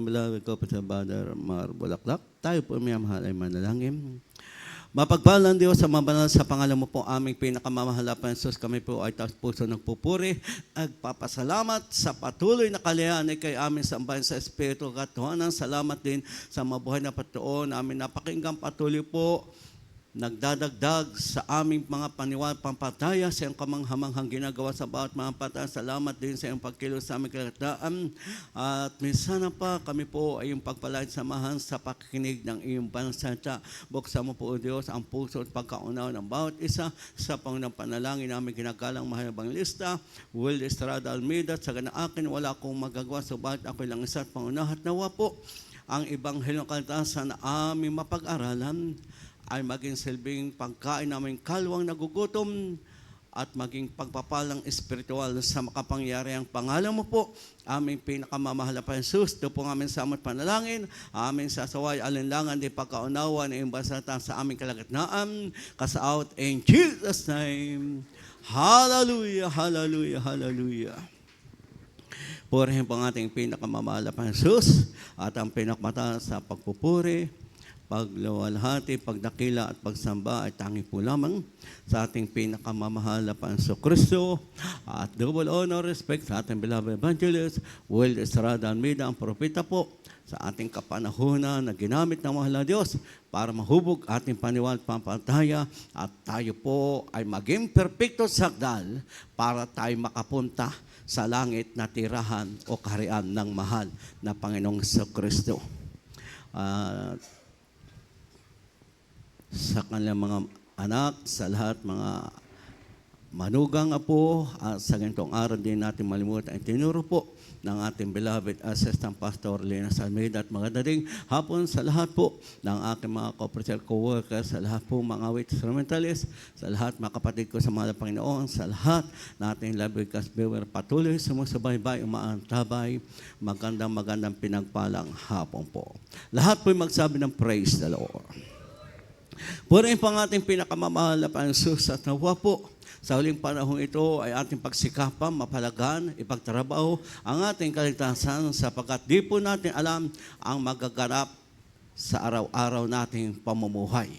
Beloved ko sa Brother Mar Bulaklak, tayo po may mahal ay manalangin. Mapagpalang Diyos sa mabanal sa pangalan mo po aming pinakamamahal na Jesus. Kami po ay taos puso nagpupuri. Agpapasalamat sa patuloy na kalihan ay kay amin sambahin sa Espiritu Katuhanan. Salamat din sa mabuhay na patuon. Amin napakinggan patuloy po nagdadagdag sa aming mga paniwala pampataya sa iyong kamanghamanghang ginagawa sa bawat mga pataya. Salamat din sa iyong pagkilos sa aming kalagtaan. At minsan na pa kami po ay iyong pagpalain samahan sa pakikinig ng iyong pansalita. Buksan mo po, O Diyos, ang puso at pagkaunawa ng bawat isa sa Panginoong panalangin namin ginagalang mahal na banglista. Will Estrada Almeida, sa ganang akin wala akong magagawa, subalit ako'y lang isa at pangunahat nawa po ang Ebanghelyo ng Kalikasan na aming mapag-aralan ay maging silbing pagkain namin kalwang nagugutom at maging pagpapalang espiritual sa makapangyarihang pangalan mo po. Aming pinakamamahal na Jesus, ito po aming samot panalangin, aming sasaway alinlangan di pagkaunawa ng imbasatan sa aming kalagitnaan. Kasaot in Jesus' name. Hallelujah, hallelujah, hallelujah. Purihin po ang ating pinakamamahal na Jesus at ang pinakamataas sa pagpupuri, pagluwalhati, pagdakila at pagsamba ay tangi po lamang sa ating pinakamamahal na Panso Kristo. At double honor, respect sa ating beloved evangelist, Will Estrada Almeida, ang propeta po sa ating kapanahunan na ginamit ng mahal na Diyos para mahubog ating paniwala at pampataya at tayo po ay maging perpekto sakdal para tayo makapunta sa langit na tirahan o kaharian ng mahal na Panginoong Kristo. Sa kanilang mga anak, sa lahat mga manugang apo, at sa ganitong araw din natin malimutan ay tinuro po ng ating beloved Assistant Pastor Lena Almeida at magandang hapon sa lahat po ng aking mga co-preacher co-workers, sa lahat po mga instrumentalists, sa lahat mga kapatid ko sa mga Panginoon, sa lahat nating Labicas Viewer patuloy sumusubaybay, umaantabay, magandang pinagpalang hapon po. Lahat po magsabi ng praise the Lord. Purihin po ang ating pinakamamahal na Panginoon at nawa po sa huling panahon ito ay ating pagsikapan, mapalagan, ipagtrabaho ang ating kaligtasan sapagkat di po natin alam ang magaganap sa araw-araw nating pamumuhay.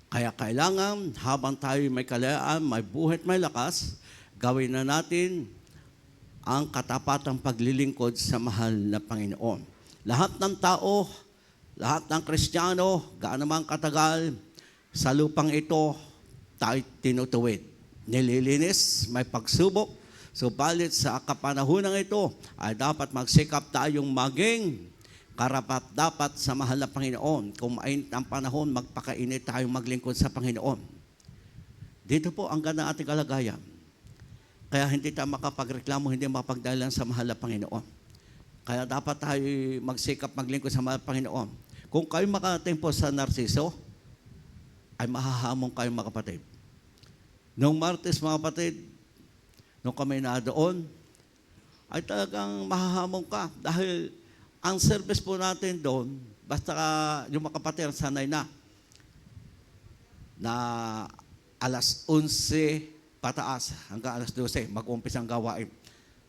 Kaya kailangan habang tayo may kalayaan, may buhay at may lakas, gawin na natin ang katapatang paglilingkod sa mahal na Panginoon. Lahat ng tao, lahat ng Kristiyano, gaano man katagal, sa lupang ito, tayo tinutuwid. Nililinis, may pagsubok. Subalit sa kapanahunang ito, ay dapat magsikap tayong maging karapat-dapat sa mahal na Panginoon. Kung mainit ang panahon, magpakainit tayong maglingkod sa Panginoon. Dito po ang ganda ating kalagayan. Kaya hindi tayo makapagreklamo, hindi makapagdahilan sa mahal na Panginoon. Kaya dapat tayo magsikap maglingkod sa mahal na Panginoon. Kung kayo makarating po sa Narciso, ay mahahamon kayo mga kapatid. Noong Martes mga kapatid, nung kami na doon, ay talagang mahahamon ka. Dahil ang service po natin doon, basta yung mga kapatid sanay na alas 11 pataas hanggang alas 12, mag-umpisa ang gawain.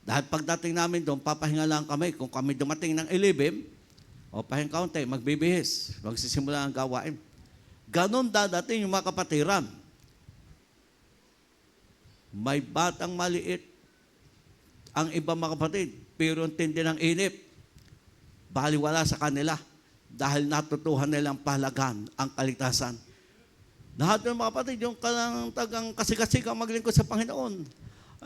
Dahil pagdating namin doon, papahinga lang kami. Kung kami dumating ng 11, o pahinga kaunti, magbibihis, magsisimula ang gawain. Ganon dadating yung mga kapatiran. May batang maliit ang ibang mga kapatid, pero ang tindi ng inip, baliwala sa kanila dahil natutuhan nilang pahalagan ang kaligtasan. Lahat ng mga kapatid, yung tagang kasigasika maglingkod sa Panginoon,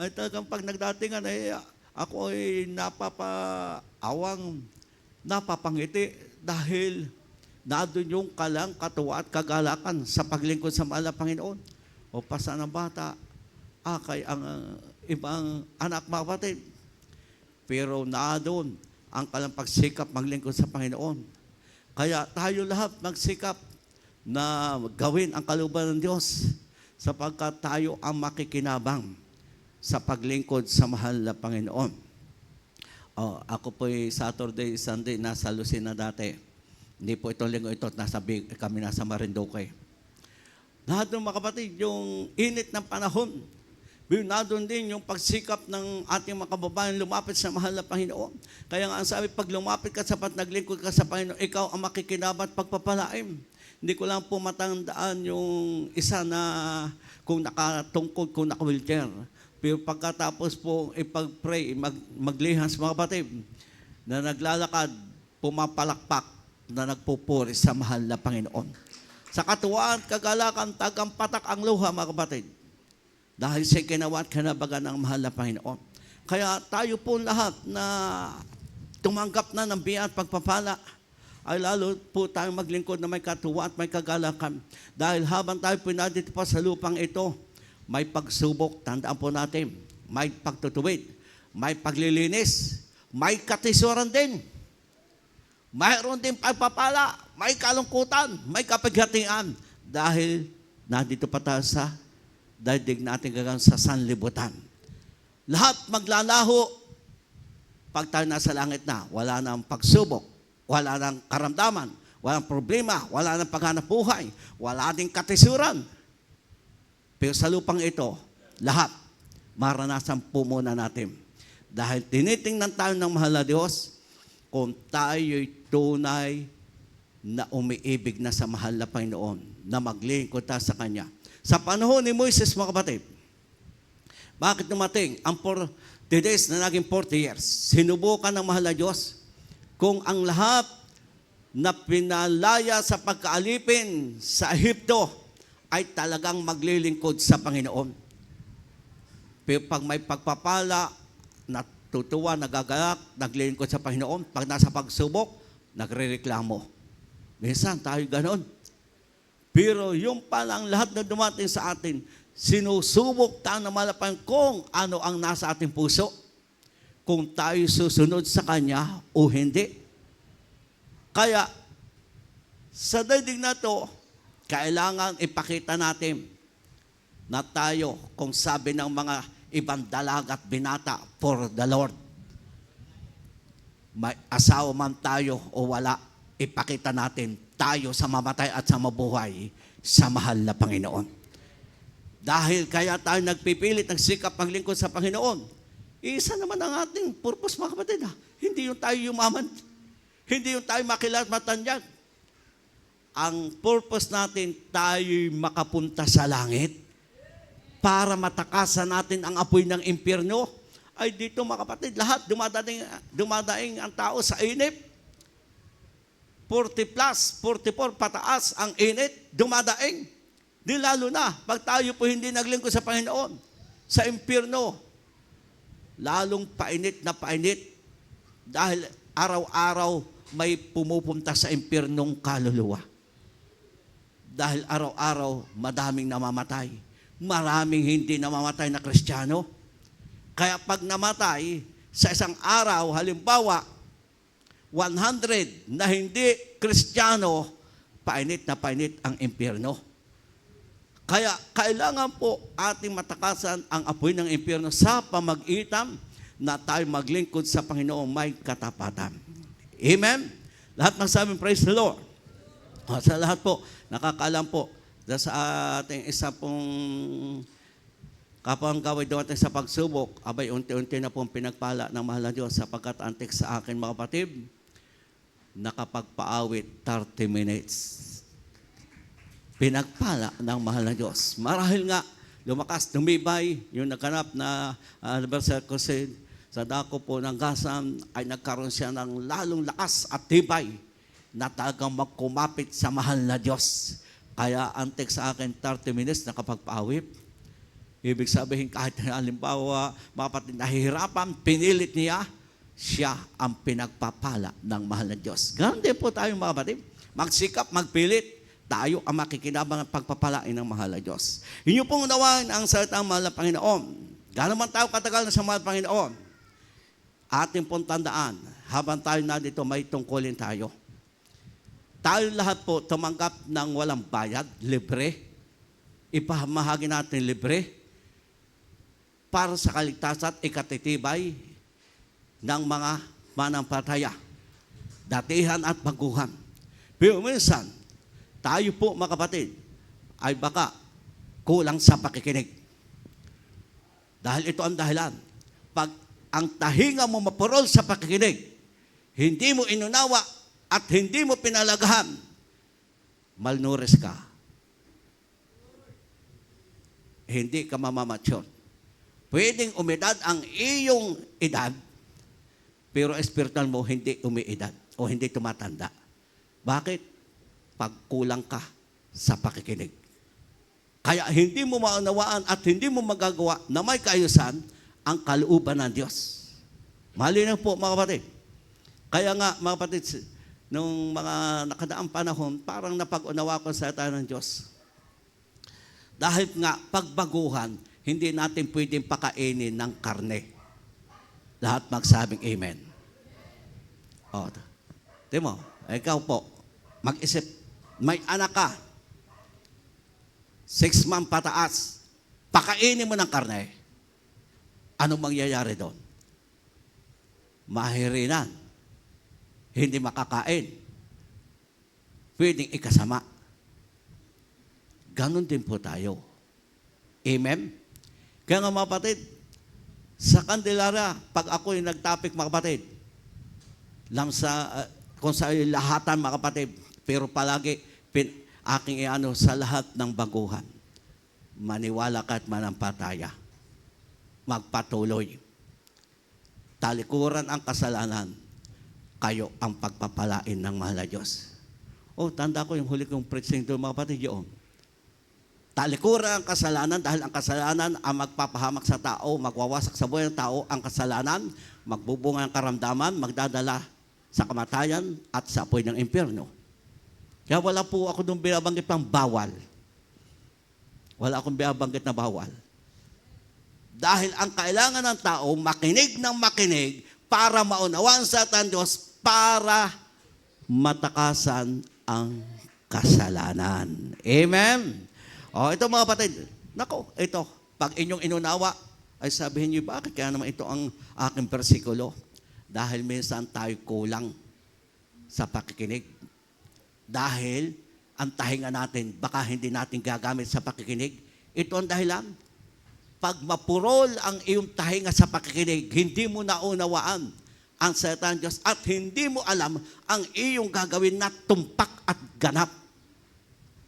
ay talagang pag nagdatingan, ay ako ay napapaawang, napapangiti dahil nadun yung kalang katuwa at kagalakan sa paglingkod sa mahal na Panginoon. O pasa ng bata, kay ang ibang anak mga kapatid. Pero nadun ang kalang pagsikap maglingkod sa Panginoon. Kaya tayo lahat magsikap na gawin ang kalooban ng Diyos sapagkat tayo ang makikinabang sa paglingkod sa mahal na Panginoon. Ako po'y Saturday, Sunday, nasa Lucena dati. Hindi po itong linggo ito, kami nasa Marinduque. Lahat ng mga kapatid, yung init ng panahon, Nandun din yung pagsikap ng ating mga kababayan lumapit sa mahal na Panginoon. Kaya nga ang sabi, pag lumapit ka sapat, naglingkod ka sa Panginoon, ikaw ang makikinabat pagpapalaim. Hindi ko lang po matandaan yung isa na kung nakatungkod, kung naka-wheelchair. Pero pagkatapos po ipag-pray, maglihans mga kapatid, na naglalakad, pumapalakpak, na nagpupuri sa mahal na Panginoon. Sa katuwaan, kagalakan, tagampatak ang luha mga kapatid. Dahil sa ginawa at kinabagan ng mahal na Panginoon. Kaya tayo po lahat na tumanggap na ng biyaya at pagpapala, ay lalo po tayo maglingkod na may katuwa at may kagalakan. Dahil habang tayo pinadito pa sa lupang ito, may pagsubok, tandaan po natin, may pagtutuwid, may paglilinis, may katisuran din. Mayroon din pagpapala, may kalungkutan, may kapighatian. Dahil nandito pa tayo sa daigdig natin gagang sa sanlibutan. Lahat maglalaho pag tayo nasa langit na. Wala nang pagsubok, wala nang karamdaman, walang problema, wala nang paghanap buhay, wala ding katisuran. Pero sa lupang ito, lahat maranasan po muna natin. Dahil tinitingnan tayo ng mahal na Diyos kung tayo'y tunay na umiibig na sa mahal na Panginoon, na maglingkod tayo sa Kanya. Sa panahon ni Moises, mga kapatid, bakit dumating ang 40 days na naging 40 years? Sinubukan ng mahal na Diyos kung ang lahat na pinalaya sa pagkaalipin sa Ehipto ay talagang maglilingkod sa Panginoon. Pero pag may pagpapala, natutuwa, nagagalak, naglilingkod sa Panginoon. Pag nasa pagsubok, nagrereklamo. Minsan tayo ganon. Pero yung palang lahat na dumating sa atin, sinusubok tayo na malapan kung ano ang nasa ating puso. Kung tayo susunod sa Kanya o hindi. Kaya, sa daigdig na to, kailangan ipakita natin na tayo, kung sabi ng mga ibang dalaga at binata, for the Lord. May asawa man tayo o wala, ipakita natin tayo sa mamatay at sa mabuhay sa mahal na Panginoon. Dahil kaya tayo nagpipilit, nagsikap maglingkod sa Panginoon. Isa naman ang ating purpose, mga kapatid. Hindi yung tayo yumaman. Hindi yung tayo makilala at matanyag. Ang purpose natin, tayo'y makapunta sa langit para matakasan natin ang apoy ng impyerno. Ay dito, mga kapatid, lahat dumadaing ang tao sa inip. 40 plus, 44 pataas ang init, dumadaing. Di lalo na, pag tayo po hindi naglingkod sa Panginoon, sa impyerno, lalong painit na painit. Dahil araw-araw may pumupunta sa impyernong kaluluwa. Dahil araw-araw madaming namamatay. Maraming hindi namamatay na Kristiyano. Kaya pag namatay, sa isang araw, halimbawa, 100 na hindi Kristiyano, painit na painit ang impyerno. Kaya kailangan po ating matakasan ang apoy ng impyerno sa pamagitan na tayo maglingkod sa Panginoong may katapatan. Amen? Lahat magsabing praise the Lord. Sa lahat po, nakakaalam po, sa ating isa pong kapang gawin dumating sa pagsubok, abay unti-unti na pong pinagpala ng mahal na Diyos sapagkat antik sa akin mga kapatid, nakapagpaawit 30 minutes. Pinagpala ng mahal na Diyos. Marahil nga, lumakas, tumibay, yung naganap na anniversary crusade sa dako po ng Gasam, ay nagkaroon siya ng lalong lakas at tibay na talagang magkumapit sa mahal na Diyos. Kaya antik sa akin 30 minutes nakapagpaawit. Ibig sabihin kahit halimbawa, mga kapatid, nahihirapan, pinilit niya, siya ang pinagpapala ng mahal na Diyos. Ganun din po tayo mga kapatid. Magsikap, magpilit, tayo ang makikinabang at pagpapalain ng mahal na Diyos. Inyo pong unawain ang salitang mahal na Panginoon. Gano'n man tayo katagal na sa mahal na Panginoon, ating pong tandaan, habang tayo na dito, may tungkulin tayo. Tayo lahat po tumanggap ng walang bayad, libre. Ipamahagi natin libre para sa kaligtasan at ikatitibay ng mga manampalataya, datihan at baguhan. Pero minsan, tayo po mga kapatid, ay baka kulang sa pakikinig. Dahil ito ang dahilan. Pag ang tahinga mo mapurol sa pakikinig, hindi mo inunawa at hindi mo pinalagahan, malnourished ka. Hindi ka mamamature. Pwedeng umedad ang iyong edad, pero espiritual mo hindi umiedad o hindi tumatanda. Bakit? Pagkulang ka sa pakikinig. Kaya hindi mo maunawaan at hindi mo magagawa na may kaayusan ang kalooban ng Diyos. Malinaw po mga kapatid. Kaya nga mga kapatid, nung mga nakadaang panahon, parang napag-unawa ko sa tayo ng Diyos. Dahil nga pagbaguhan, hindi natin pwedeng pakainin ng karne. Lahat magsabing amen. O, di mo, ikaw po, mag-isip, may anak ka, 6 months pataas, pakainin mo ng karne. Anong mangyayari doon? Mahirinan. Hindi makakain. Pwedeng ikasama. Ganon din po tayo. Amen? Kaya nga mga kapatid, sa Candelaria, pag ako'y nag-topic mga kapatid, kung sa lahatan mga kapatid, pero palagi aking iano sa lahat ng baguhan. Maniwala ka at manampalataya. Magpatuloy. Talikuran ang kasalanan, kayo ang pagpapalain ng mahal na Diyos. Tanda ko yung huli kong preaching doon mga kapatid yun. Talikuran ang kasalanan dahil ang kasalanan ang magpapahamak sa tao, magwawasak sa buhay ng tao. Ang kasalanan, magbubunga ng karamdaman, magdadala sa kamatayan at sa apoy ng impyerno. Kaya wala po ako doon binabanggit pang bawal. Wala akong binabanggit na bawal. Dahil ang kailangan ng tao, makinig ng makinig para maunawaan sa ating Diyos, para matakasan ang kasalanan. Amen? Ito mga kapatid, ito, pag inyong inunawa, ay sabihin niyo, bakit kaya naman ito ang aking persikulo? Dahil minsan tayo kulang sa pakikinig. Dahil ang tahinga natin, baka hindi natin gagamit sa pakikinig. Ito ang dahilan. Pag mapurol ang iyong tahinga sa pakikinig, hindi mo naunawaan ang salita ng Diyos at hindi mo alam ang iyong gagawin na tumpak at ganap.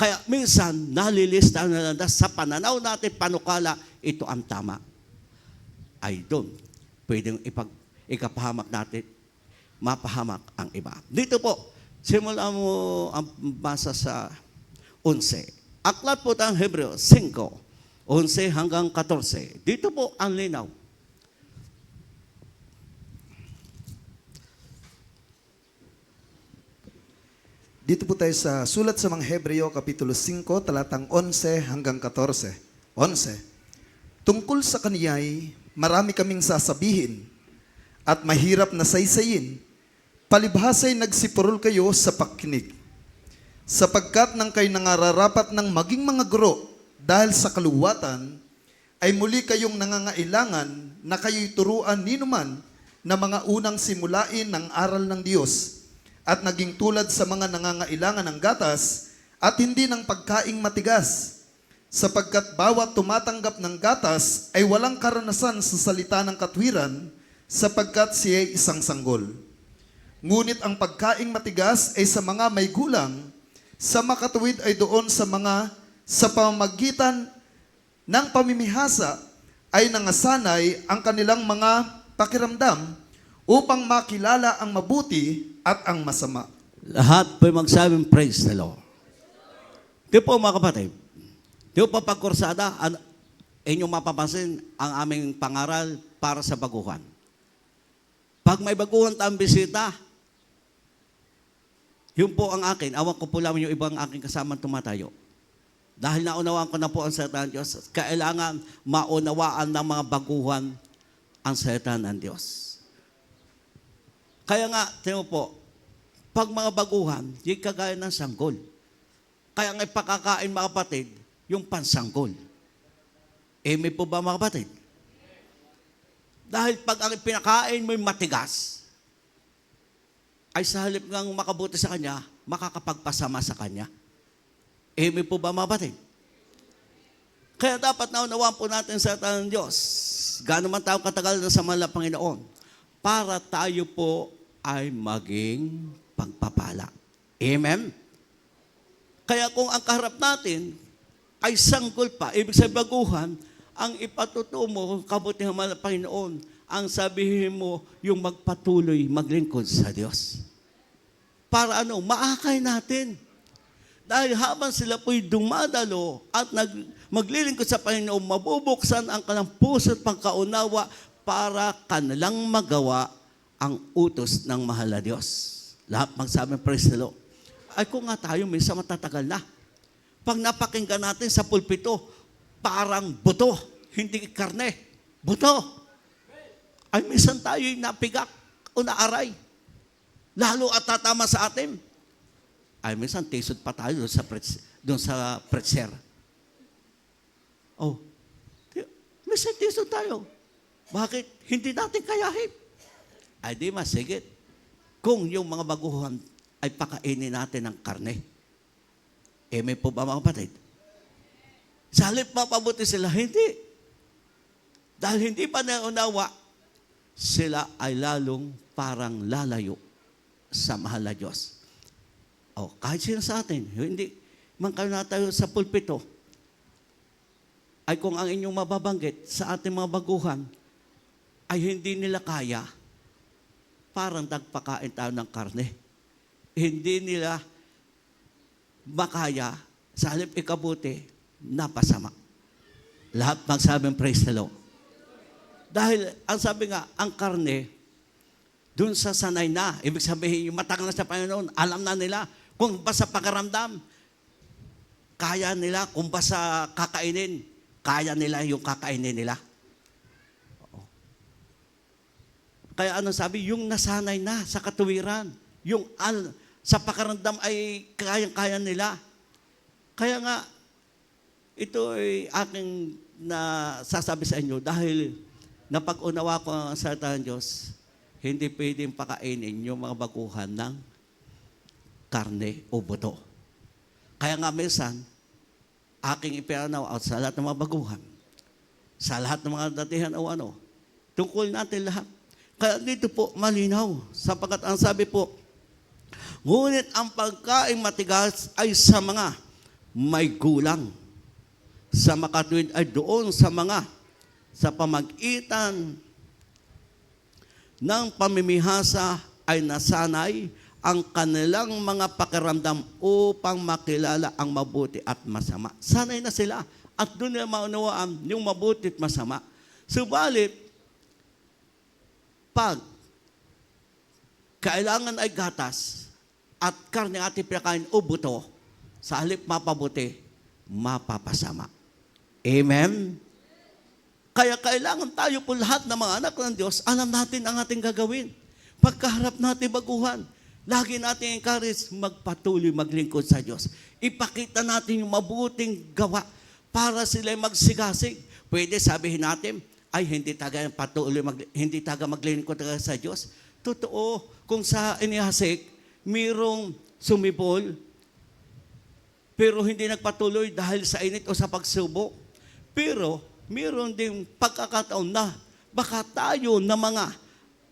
Kaya minsan, nalilista na sa pananaw natin, panukala, ito ang tama. Ay doon, pwedeng ikapahamak natin, mapahamak ang iba. Dito po, simula mo ang basa sa 11. Aklat po ng Hebreo 5, 11 hanggang 14. Dito po ang linaw. Dito po tayo sa sulat sa mga Hebreo, Kapitulo 5, talatang 11 hanggang 14. 11. Tungkol sa kaniya'y marami kaming sasabihin at mahirap na saysayin, palibhasa'y nagsipurol kayo sa pakinig. Sapagkat nang kayo nangararapat ng maging mga guro dahil sa kaluwatan, ay muli kayong nangangailangan na kayo'y turuan ninuman na mga unang simulain ng aral ng Diyos at naging tulad sa mga nangangailangan ng gatas at hindi ng pagkaing matigas. Sapagkat bawat tumatanggap ng gatas ay walang karanasan sa salita ng katwiran sapagkat siya ay isang sanggol. Ngunit ang pagkaing matigas ay sa mga may gulang, sa makatuwid ay doon sa mga sa pamamagitan ng pamimihasa ay nangasanay ang kanilang mga pakiramdam upang makilala ang mabuti at ang masama. Lahat po magsabing praise the Lord. Di po mga kapatid, di po pagkursada, inyong mapapansin ang aming pangaral para sa baguhan. Pag may baguhan tayong bisita, yun po ang akin. Awan ko po lang yung ibang aking kasamang tumatayo. Dahil naunawaan ko na po ang salita ng Diyos, kailangan maunawaan ng mga baguhan ang salita ng Diyos. Kaya nga, tingnan po, pag mga baguhan, yung kagaya ng sanggol. Kaya nga ipakakain mga kapatid, yung pansanggol. May po ba mga kapatid? Dahil pag ang pinakain mo yung matigas, ay sa halip ngang makabuti sa kanya, makakapagpasama sa kanya. May po ba mga kapatid? Kaya dapat naunawaan po natin sa salita ng Diyos. gaano man tayo katagal na sa mahal na Panginoon, para tayo po ay maging pagpapala. Amen? Kaya kung ang kaharap natin ay sanggol pa, ibig sabihin baguhan, ang ipatutuo mo, kabutihan mahal na Panginoon, ang sabihin mo, yung magpatuloy, maglingkod sa Diyos. Para maakay natin. Dahil habang sila po'y dumadalo at maglilingkod sa Panginoon, mabubuksan ang kanilang puso at pagkaunawa para kanilang magawa ang utos ng mahal na Diyos. Lahat magsabi, praise the Lord. Ay kung nga tayo, minsan matatagal na. Pag napakinggan natin sa pulpito, parang buto, hindi karne. Buto. Ay minsan tayo'y napigak o naaray. Lalo at tatama sa atin. Ay minsan tisod pa tayo doon sa pretser. Oh, minsan tisod tayo. Bakit? Hindi natin kayahin. Ay di masigit. Kung yung mga baguhan ay pakainin natin ng karne. May po ba mga kapatid? Sa halip mapabuti sila, hindi. Dahil hindi pa naunawa, sila ay lalong parang lalayo sa mahal na Diyos. Kahit sino sa atin, hindi man kayo na tayo sa pulpito, ay kung ang inyong mababanggit sa ating mga baguhan, ay hindi nila kaya, parang nagpakain tayo ng karne. Hindi nila makaya, sa halip ikabuti, napasama. Lahat magsabing praise the Lord. Dahil, ang sabi nga, ang karne, dun sa sanay na, ibig sabihin, yung matagal na sa Panginoon, alam na nila, kung ba sa pakaramdam, kaya nila, kung ba sa kakainin, kaya nila yung kakainin nila. Kaya ano sabi, yung nasanay na sa katuwiran, yung sa pakaramdam ay kayang-kaya nila. Kaya nga, ito ay aking sasabi sa inyo dahil napag-unawa ko ang salita ng Diyos, hindi pwedeng pakainin yung mga baguhan ng karne o buto. Kaya nga minsan, aking ipinanaw sa lahat ng mga baguhan, sa lahat ng mga datihan o tungkol natin lahat. Kaya dito po malinaw, sapagkat ang sabi po, ngunit ang pagkain matigas ay sa mga may gulang. Sa makatuwid ay doon sa pamagitan ng pamimihasa ay nasanay ang kanilang mga pakiramdam upang makilala ang mabuti at masama. Sanay na sila at doon nila maunawaan yung mabuti at masama. Subalit, pag kailangan ay gatas at karne ating pinakain o buto, sa halip mapabuti, mapapasama. Amen? Kaya kailangan tayo po lahat ng mga anak ng Diyos, alam natin ang ating gagawin. Pagkaharap natin baguhan, lagi natin encourage, magpatuloy, maglingkod sa Diyos. Ipakita natin yung mabuting gawa para sila magsigasig. Pwede sabihin natin, ay hindi taga patuloy, hindi taga maglingkod sa Diyos. Totoo, kung sa inihasik, mayroong sumibol, pero hindi nagpatuloy dahil sa init o sa pagsubok. Pero, mayroon ding pagkakataon na baka tayo na mga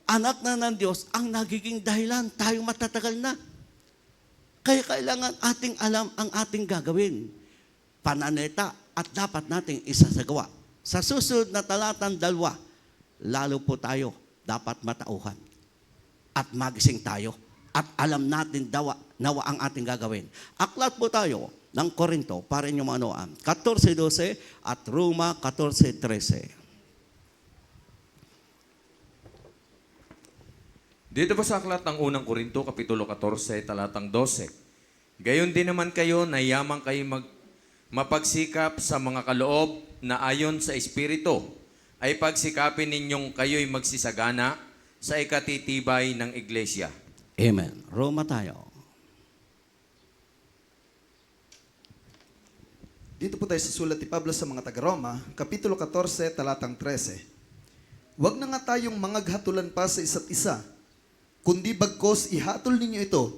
anak na ng Diyos ang nagiging dahilan, tayo matatagal na. Kaya kailangan ating alam ang ating gagawin. Pananalita at dapat nating isasagawa. Sa susunod na talatang 2, lalo po tayo dapat matauhan. At magising tayo. At alam natin nawa ang ating gagawin. Aklat po tayo ng Korinto para inyong manuan. 14:12 at Roma 14:13. Dito po sa aklat ng unang Korinto, Kapitulo 14, talatang 12. Gayon din naman kayo na yamang kayo mapagsikap sa mga kaloob na ayon sa Espiritu, ay pagsikapin ninyong kayo'y magsisagana sa ikatitibay ng Iglesia. Amen. Roma tayo. Dito po tayo sa sulat ni Pablo sa mga taga-Roma, Kapitulo 14, talatang 13. Huwag na nga tayong mangaghatulan pa sa isa't isa, kundi bagkos ihatol ninyo ito,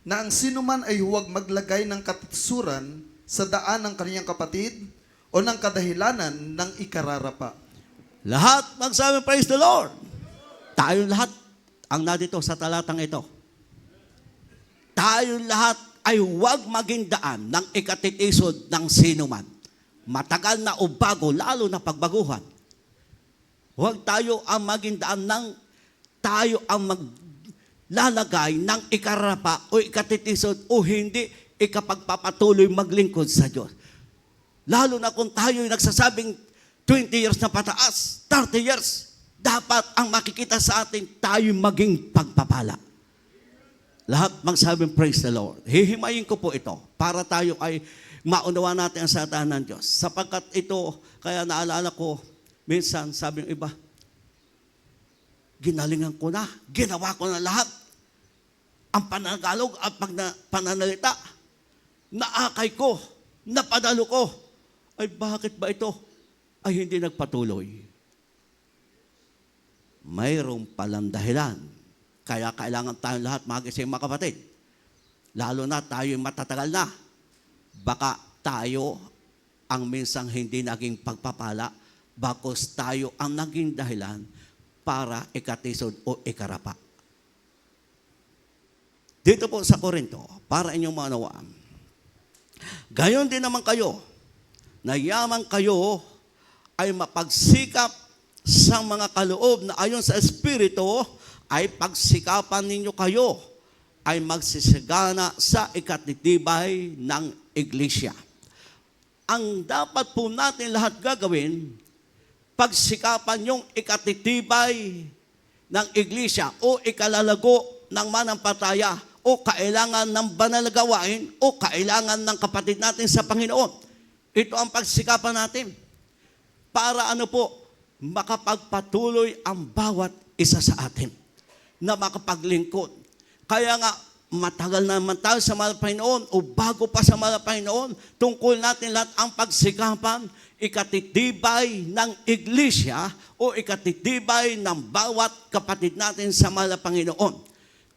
na ang sinuman ay huwag maglagay ng katutsuran sa daan ng kaniyang kapatid o ng kadahilanan ng ikararapa. Lahat magsabi, praise the Lord. Tayo lahat ang nandito sa talatang ito. Tayo lahat ay huwag maging daan ng ikatitisod ng sinuman. Matagal na o bago, lalo na pagbaguhan. Huwag tayo ang maging daan ng tayo ang maglalagay ng ikarapa o ikatitisod o hindi ikapagpapatuloy maglingkod sa Diyos. Lalo na kung tayo nagsasabing 20 years na pataas, 30 years, dapat ang makikita sa atin tayo maging pagpapala. Lahat magsabing praise the Lord. Hihimayin ko po ito para tayo ay maunawa natin ang salita ng Diyos. Sapagkat ito, kaya naalala ko, minsan sabi ng iba, ginalingan ko na, ginawa ko na lahat. Ang pananagalog at pananalita, naakay ko, napadalo ko. Ay bakit ba ito ay hindi nagpatuloy? Mayroong palang dahilan. Kaya kailangan tayong lahat magising mga kapatid. Lalo na tayo matatagal na. Baka tayo ang minsang hindi naging pagpapala, bakos tayo ang naging dahilan para ikatisod o ikarapa. Dito po sa Korinto, para inyong maunawaan. Gayon din naman kayo, na yaman kayo ay mapagsikap sa mga kaloob na ayon sa Espiritu, ay pagsikapan ninyo kayo ay magsisigana sa ikatitibay ng iglesia. Ang dapat po natin lahat gagawin, pagsikapan yung ikatitibay ng iglesia o ikalalago ng manampalataya o kailangan ng banal na gawain o kailangan ng kapatid natin sa Panginoon. Ito ang pagsikapan natin para ano po, makapagpatuloy ang bawat isa sa atin na makapaglingkod. Kaya nga, matagal naman tayo sa mahal Panginoon o bago pa sa mahal Panginoon, tungkol natin lahat ang pagsikapan, ikatitibay ng iglesia o ikatitibay ng bawat kapatid natin sa mahal Panginoon.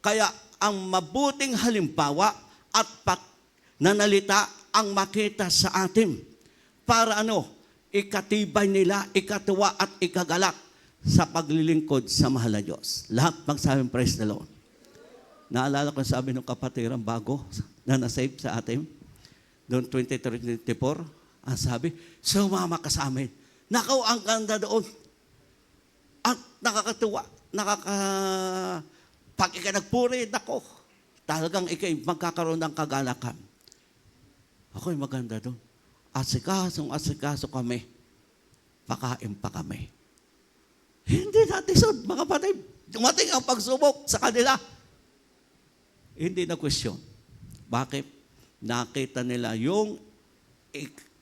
Kaya ang mabuting halimbawa at nanalita ang makita sa atin para ano, ikatibay nila, ikatuwa at ikagalak sa paglilingkod sa mahal na Diyos. Lahat magsabing praise the Lord. Naalala ko sabi ng kapatiran bago na nasave sa atin, noong 2024, ang sabi, sumama ka sa amin. Nakaw, ang ganda doon. At nakakatuwa, pag ikay nagpuri, nako, talagang ikay magkakaroon ng kagalakan. Ako'y maganda doon. Asikaso kami, pakain pa kami. Hindi natin mga kapatid. Dumating ang pagsubok sa kanila. Hindi na question. Bakit? Nakita nila yung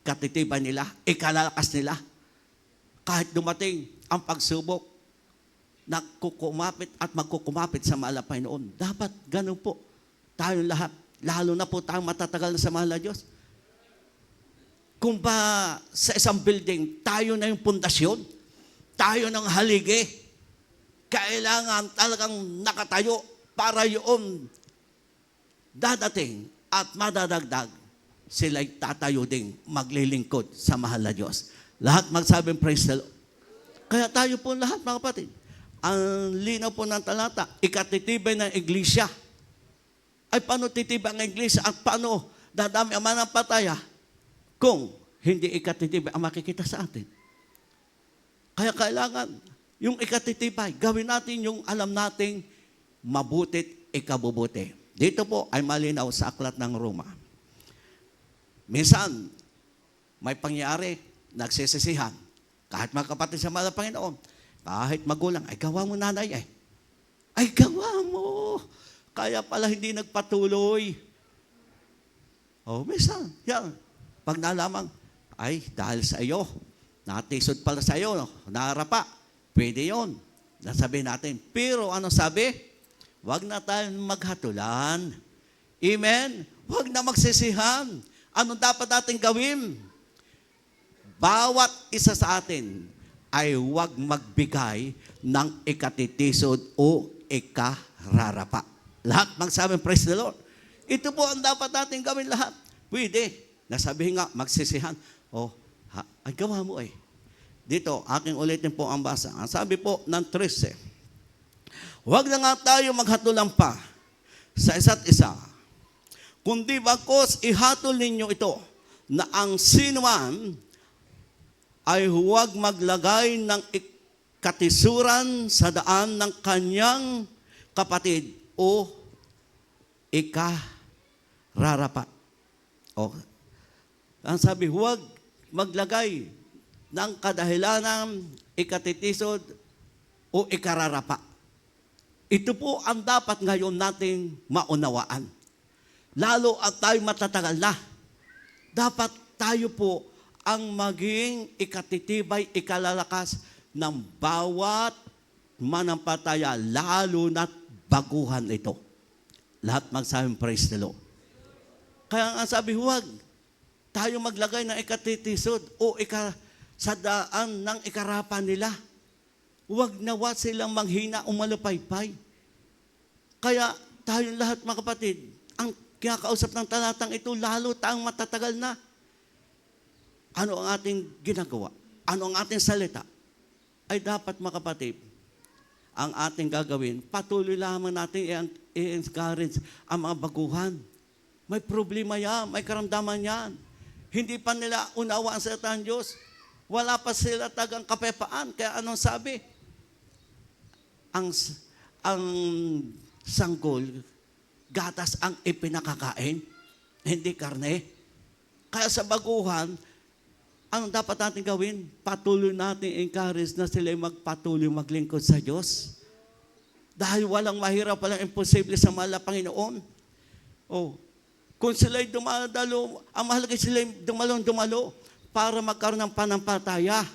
katitiban nila, ikalakas nila. Kahit dumating ang pagsubok, nagkukumapit at magkukumapit sa mahal na Panginoon. Dapat ganun po. Tayo lahat, lalo na po tayong matatagal na sa mahal na Diyos. Kung ba sa isang building, tayo na yung pundasyon, tayo ng haligi, kailangan talagang nakatayo para yung dadating at madadagdag, sila'y tatayo ding maglilingkod sa mahal na Diyos. Lahat magsabing praise the Lord. Kaya tayo po lahat mga kapatid, ang linaw po ng talata, ikatitibay ng iglesia. Ay paano titibay ang iglesia at paano dadami ang manampalataya kung hindi ikatitibay ang makikita sa atin? Kaya kailangan yung ikatitibay, gawin natin yung alam nating mabutit ikabubuti. Dito po ay malinaw sa aklat ng Roma. Minsan, may pangyari, nagsisisihan. Kahit mga kapatid sa mahal na Panginoon, kahit magulang, ay gawa mo nanay eh. Ay gawa mo. Kaya pala hindi nagpatuloy. Oh, minsan, yan. Pag nalamang, ay dahil sa iyo, natisod pala sa iyo, no? Narapa, pwede yun. Nasabihin natin. Pero ano sabi? Huwag na tayong maghatulan. Amen? Huwag na magsisihan. Anong dapat natin gawin? Bawat isa sa atin ay huwag magbigay ng ikatitisod o ikararapa. Lahat magsabing praise the Lord. Ito po ang dapat natin gawin lahat. Pwede. Nasabihin nga, magsisihan. Oh, ay gawa mo eh. Dito, aking ulitin po ang basa. Ang sabi po ng 13, huwag na nga tayo maghatulan pa sa isa't isa, kundi bagkus ihatol ninyo ito, na ang sinuman ay huwag maglagay ng katisuran sa daan ng kanyang kapatid o ikararapa. O, ang sabi, huwag maglagay ng kadahilanan, ikatitisod o ikararapa. Ito po ang dapat ngayon nating maunawaan. Lalo at tayo matatagal na. Dapat tayo po ang maging ikatitibay, ikalalakas ng bawat manampalataya, lalo na't baguhan ito. Lahat magsabing praise the Lord. Kaya ang sabi, huwag tayo maglagay ng ikatitisod o sa daan ng ikarapan nila. Huwag nawa silang manghina o malupaypay. Kaya tayo lahat mga kapatid, ang kinakausap ng talatang ito, lalo tayong matatagal na. Ano ang ating ginagawa? Ano ang ating salita? Ay dapat mga kapatid, ang ating gagawin, patuloy lamang natin i-encourage ang mga baguhan. May problema yan, may karamdaman yan. Hindi pa nila unawaan sa salita ng Diyos. Wala pa sila tagang kapayapaan. Kaya anong sabi? Ang sanggol, gatas ang ipinakakain, hindi karne. Kaya sa baguhan, ang dapat natin gawin? Patuloy natin encourage na sila magpatuloy maglingkod sa Diyos. Dahil walang mahirap, walang imposible sa mahal na Panginoon. Oh, kung sila'y dumadalo, ang mahalaga sila'y dumalo para magkaroon ng panampalataya.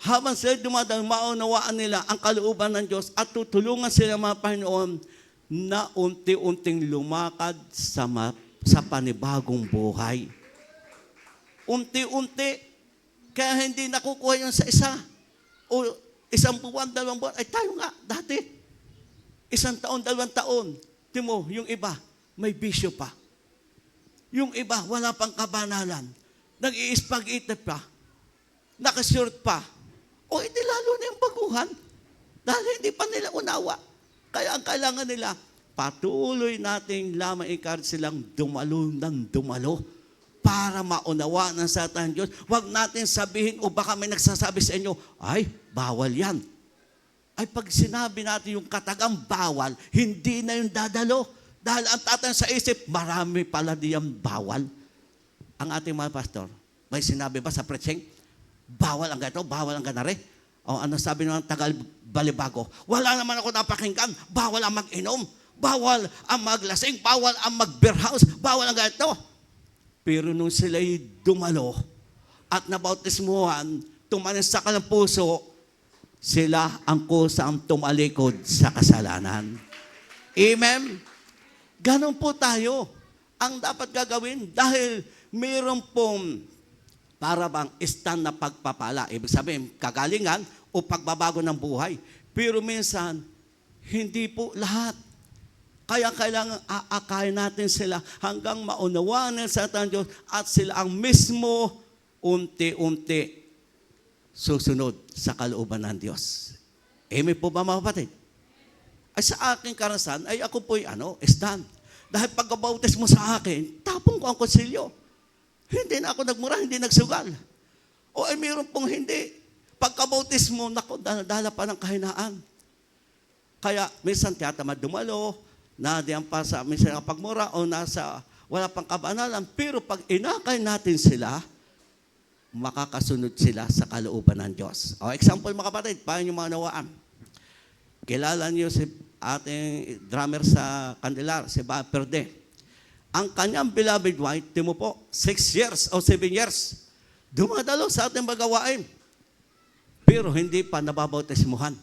Habang sila'y dumadalo, maunawaan nila ang kalooban ng Diyos at tutulungan sila mga Panginoon na unti-unting lumakad sa panibagong buhay. Unti-unti, kaya hindi nakukuha yun sa isa. O isang buwan, 2 buwan, ay tayo nga, dati. 1 taon, 2 taon. Timo, yung iba, may bisyo pa. Yung iba, wala pang kabanalan. Nag-iispag-itip pa. Nakashort pa. O hindi lalo na yung baguhan. Dahil hindi pa nila unawa. Kaya ang kailangan nila, patuloy nating lamang encourage silang dumalo ng dumalo para maunawa ng salita ng Diyos. Huwag natin sabihin, o baka may nagsasabi sa inyo, ay, bawal yan. Ay, pag sinabi natin yung katagang bawal, hindi na yung dadalo. Dahil ang tatang sa isip, marami pala diyang bawal. Ang ating mga pastor, may sinabi ba sa preaching, bawal ang gato, bawal ang ganare? O ano sabi ng tagal balibago? Wala naman ako napakinggan, bawal ang mag-inom, bawal ang maglasing, bawal ang mag-beer house, bawal ang gato. Pero nung sila'y dumalo at nabautismuhan, tumanin sa kanilang puso, sila ang kusang tumalikod sa kasalanan. Amen? Ganon po tayo ang dapat gagawin dahil mayroon pong para bang stand na pagpapala. Ibig sabihin, kagalingan o pagbabago ng buhay. Pero minsan, hindi po lahat. Kaya kailangan aakayin natin sila hanggang maunawaan nila sa Diyos at sila ang mismo unti-unti susunod sa kalooban ng Diyos. Amen po ba mga kapatid? Ay sa aking karasan, ay ako po'y stand. Dahil pagkabautis mo sa akin, tapong ko ang konsilyo. Hindi na ako nagmura, hindi nagsugal. O ay mayroon pong hindi. Pagkabautis mo, naku, dala pa ng kahinaan. Kaya minsan tiyatamad dumalo, na diyan pa sa minsan pagmura o nasa wala pang kabanalan. Pero pag inakay natin sila, makakasunod sila sa kalooban ng Diyos. O example mga kapatid, paano nyo manawaan? Kilala niyo si ating drummer sa Candelar, si Bob Perde. Ang kanyang beloved wife, timo po, 6 years o 7 years, dumadalo sa ating magawain. Pero hindi pa nababautismuhan.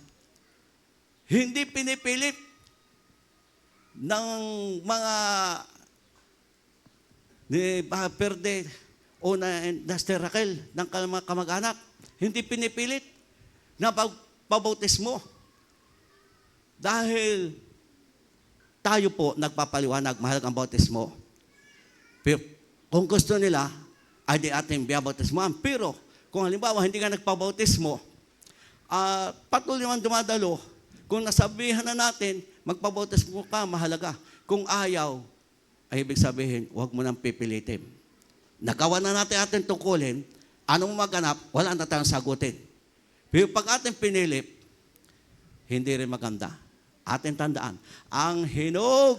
Hindi pinipilit ng mga ni Bob Perde o na Dusty Raquel ng mga kamag-anak. Hindi pinipilit na pabautismo. Dahil tayo po nagpapaliwanag, mahal ang bautismo. Pero kung gusto nila, ay di ating biyabautismoan. Pero kung halimbawa hindi ka nagpabautismo, patuloy naman dumadalo, kung nasabihan na natin, magpabautismo ka, mahalaga. Kung ayaw, ay ibig sabihin, huwag mo nang pipilitin. Nagawa na natin ating tungkulin, anong maganap, wala na tayong sagutin. Pero pag ating pinilip, hindi rin maganda. Ating tandaan, ang hinog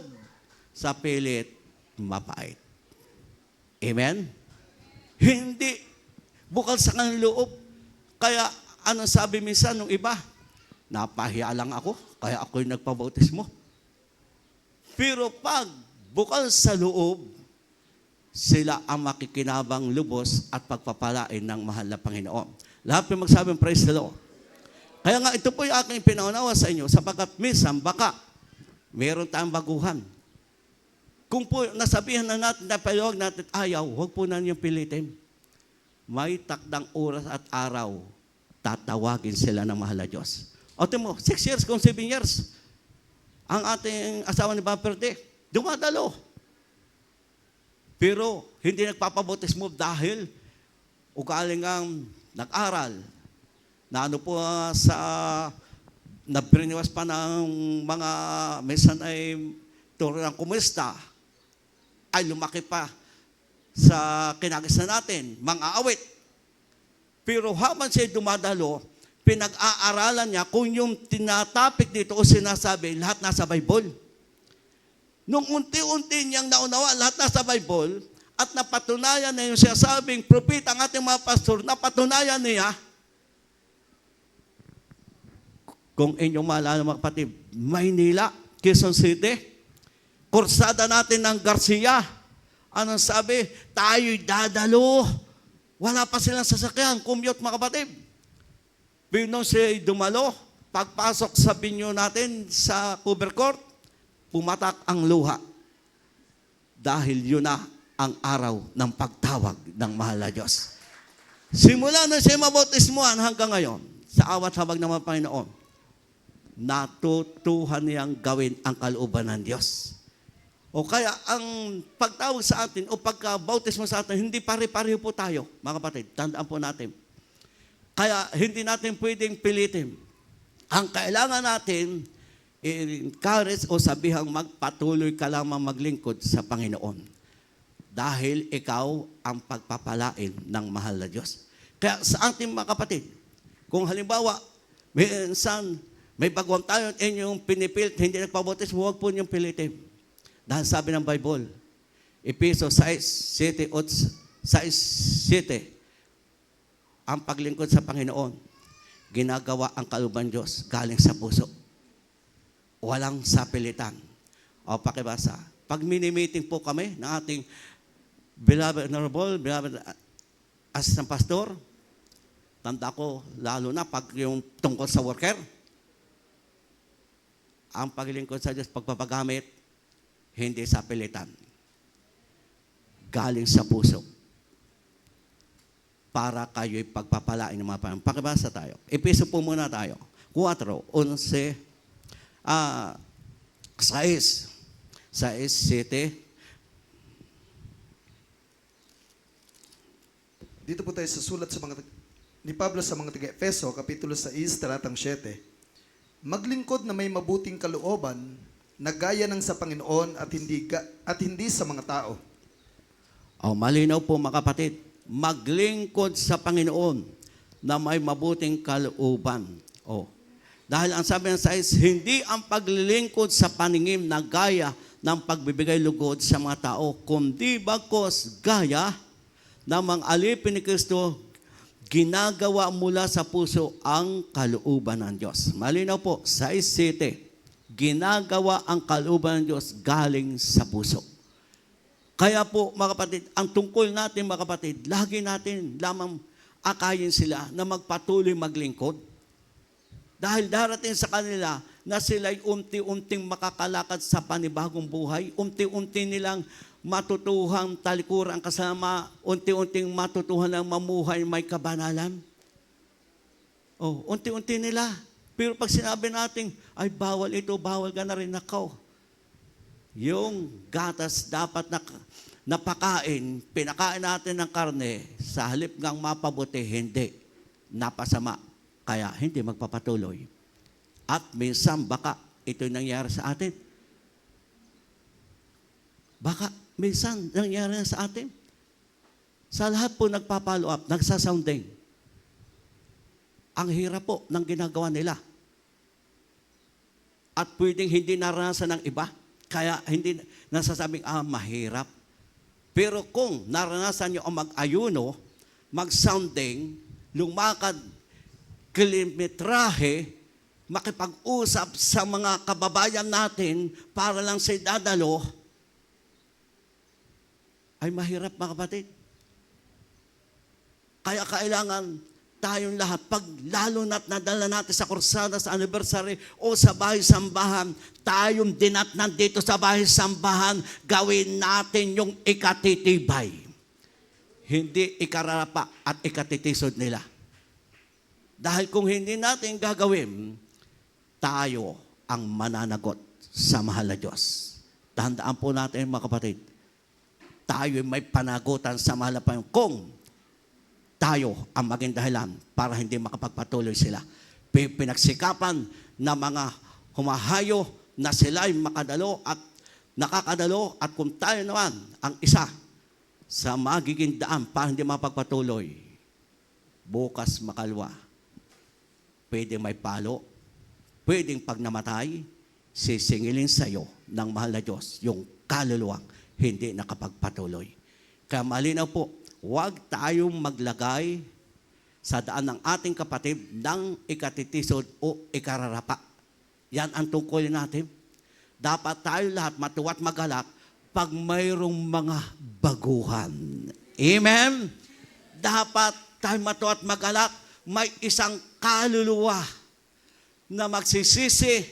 sa pilit, mapait. Amen? Hindi bukal sa kanilang loob. Kaya, ano sabi minsan nung iba? Napahiya lang ako, kaya ako'y nagpabautismo. Pero pag bukal sa loob, sila ang makikinabang lubos at pagpapalain ng mahal na Panginoon. Lahat po magsabi, praise the Lord. Kaya nga ito po yung aking pinaunawa sa inyo sapagkat minsan baka meron tayong baguhan. Kung po nasabihan na natin na paliwag natin ayaw, huwag po na niyong pilitin. May takdang oras at araw, tatawagin sila ng mahal na Diyos. O mo, 6 years kung 7 years, ang ating asawa ni Baperde, dumadalo. Pero hindi nagpapabautismo dahil ugaling ang nag-aral na ano po sa nabriniwas pa ng mga minsan ay turo ng kumusta ay lumaki pa sa kinagisnan natin, mga awit. Pero habang siya dumadalo, pinag-aaralan niya kung yung tinatapik dito o sinasabi, lahat nasa Bible. Nung unti-unti niyang naunawa, lahat nasa Bible, at napatunayan na yung sinasabing propeta, ang ating mga pastor, napatunayan niya, kung inyong maalala mga kapatid, Maynila, Quezon City, kursada natin ng Garcia, anong sabi? Tayo'y dadalo. Wala pa silang sasakyan, commute mga kapatid. Pero siya dumalo, pagpasok sa binyo natin sa cover court, pumatak ang luha. Dahil yun na ang araw ng pagtawag ng mahal na Diyos. Simula na siya mabautismuhan hanggang ngayon, sa awat habag ng mga Panginoon, natutuhan niyang gawin ang kalooban ng Diyos. O kaya ang pagtawag sa atin o pagka-bautismo sa atin, hindi pare-pareho po tayo, mga kapatid. Tandaan po natin. Kaya hindi natin pwedeng pilitin. Ang kailangan natin, encourage o sabihang magpatuloy ka lamang maglingkod sa Panginoon. Dahil ikaw ang pagpapalain ng mahal na Diyos. Kaya sa ating mga kapatid, kung halimbawa, minsan, may baguhan tayo, inyong pinipilit, hindi nagpabautismo, huwag po niyong pilitin. Dahil sabi ng Bible, Efeso 6:7, ang paglingkod sa Panginoon, ginagawa ang kalooban Diyos galing sa puso. Walang sapilitan. O pakibasa, pag mini-meeting po kami ng ating beloved assistant pastor, tanda ko, lalo na pag yung tungkol sa worker, ang paglingkod sa Diyos, pagpapagamit, hindi sa pilitan. Galing sa puso. Para kayo'y pagpapalain ng mga Panginoon. Pakibasa tayo. Efeso po muna tayo. 4:11, 6:7. Dito po tayo sa sulat sa mga ni Pablo sa mga taga-Efeso, Kapitulo 6, talatang 7. Maglingkod na may mabuting kalooban, na gaya ng sa Panginoon at hindi sa mga tao. Malinaw po mga kapatid, maglingkod sa Panginoon na may mabuting kalooban. Dahil ang sabi ng 6, hindi ang paglilingkod sa paningin na gaya ng pagbibigay lugod sa mga tao, kundi bagkos gaya na mga alipin ni Kristo, ginagawa mula sa puso ang kalooban ng Diyos. Malinaw po, 6:7. Ginagawa ang kalooban ng Diyos galing sa puso. Kaya po, mga kapatid, ang tungkol natin, mga kapatid, lagi natin lamang akayin sila na magpatuloy maglingkod. Dahil darating sa kanila na sila'y unti-unting makakalakad sa panibagong buhay, unti-unti nilang matutuhang talikuran kasama, unti-unting matutuhan ng mamuhay may kabanalan. Unti-unti nila. Pero pag sinabi natin, ay bawal ito, bawal ka na rin, nakaw. Yung gatas dapat napakain, pinakain natin ng karne, sa halip ngang mapabuti, hindi. Napasama. Kaya hindi magpapatuloy. At minsan baka ito'y nangyari sa atin. Baka minsan nangyari na sa atin. Sa lahat po nagpa-follow up, nagsasounding. Ang hirap po ng ginagawa nila. At pwedeng hindi naranasan ng iba. Kaya hindi nasasabing, mahirap. Pero kung naranasan nyo ang mag-ayuno, mag-sounding, lumakad, kilometrahe, makipag-usap sa mga kababayan natin para lang sa dadalo, ay mahirap mga kapatid. Kaya kailangan tayong lahat, pag lalo na't nadala natin sa kursada, sa anniversary o sa bahay-sambahan, tayong dinatnan dito sa bahay-sambahan, gawin natin yung ikatitibay. Hindi ikararapa at ikatitisod nila. Dahil kung hindi natin gagawin, tayo ang mananagot sa mahal na Diyos. Tandaan po natin mga kapatid, tayo may panagutan sa mahal na Panginoon kung tayo ang maging dahilan para hindi makapagpatuloy sila. Pinagsikapan na mga humahayo na sila'y makadalo at nakakadalo at kung tayo naman ang isa sa magiging daan para hindi mapagpatuloy, bukas makalwa, pwede may palo, pwedeng pag namatay, sisingilin sa iyo ng mahal na Diyos yung kaluluwang hindi nakapagpatuloy. Kaya malinaw po, huwag tayong maglagay sa daan ng ating kapatid ng ikatitisod o ikararapa. Yan ang tungkulin natin. Dapat tayo lahat matuwa't magalak pag mayroong mga baguhan. Amen? Dapat tayo matuwa't magalak, may isang kaluluwa na magsisisi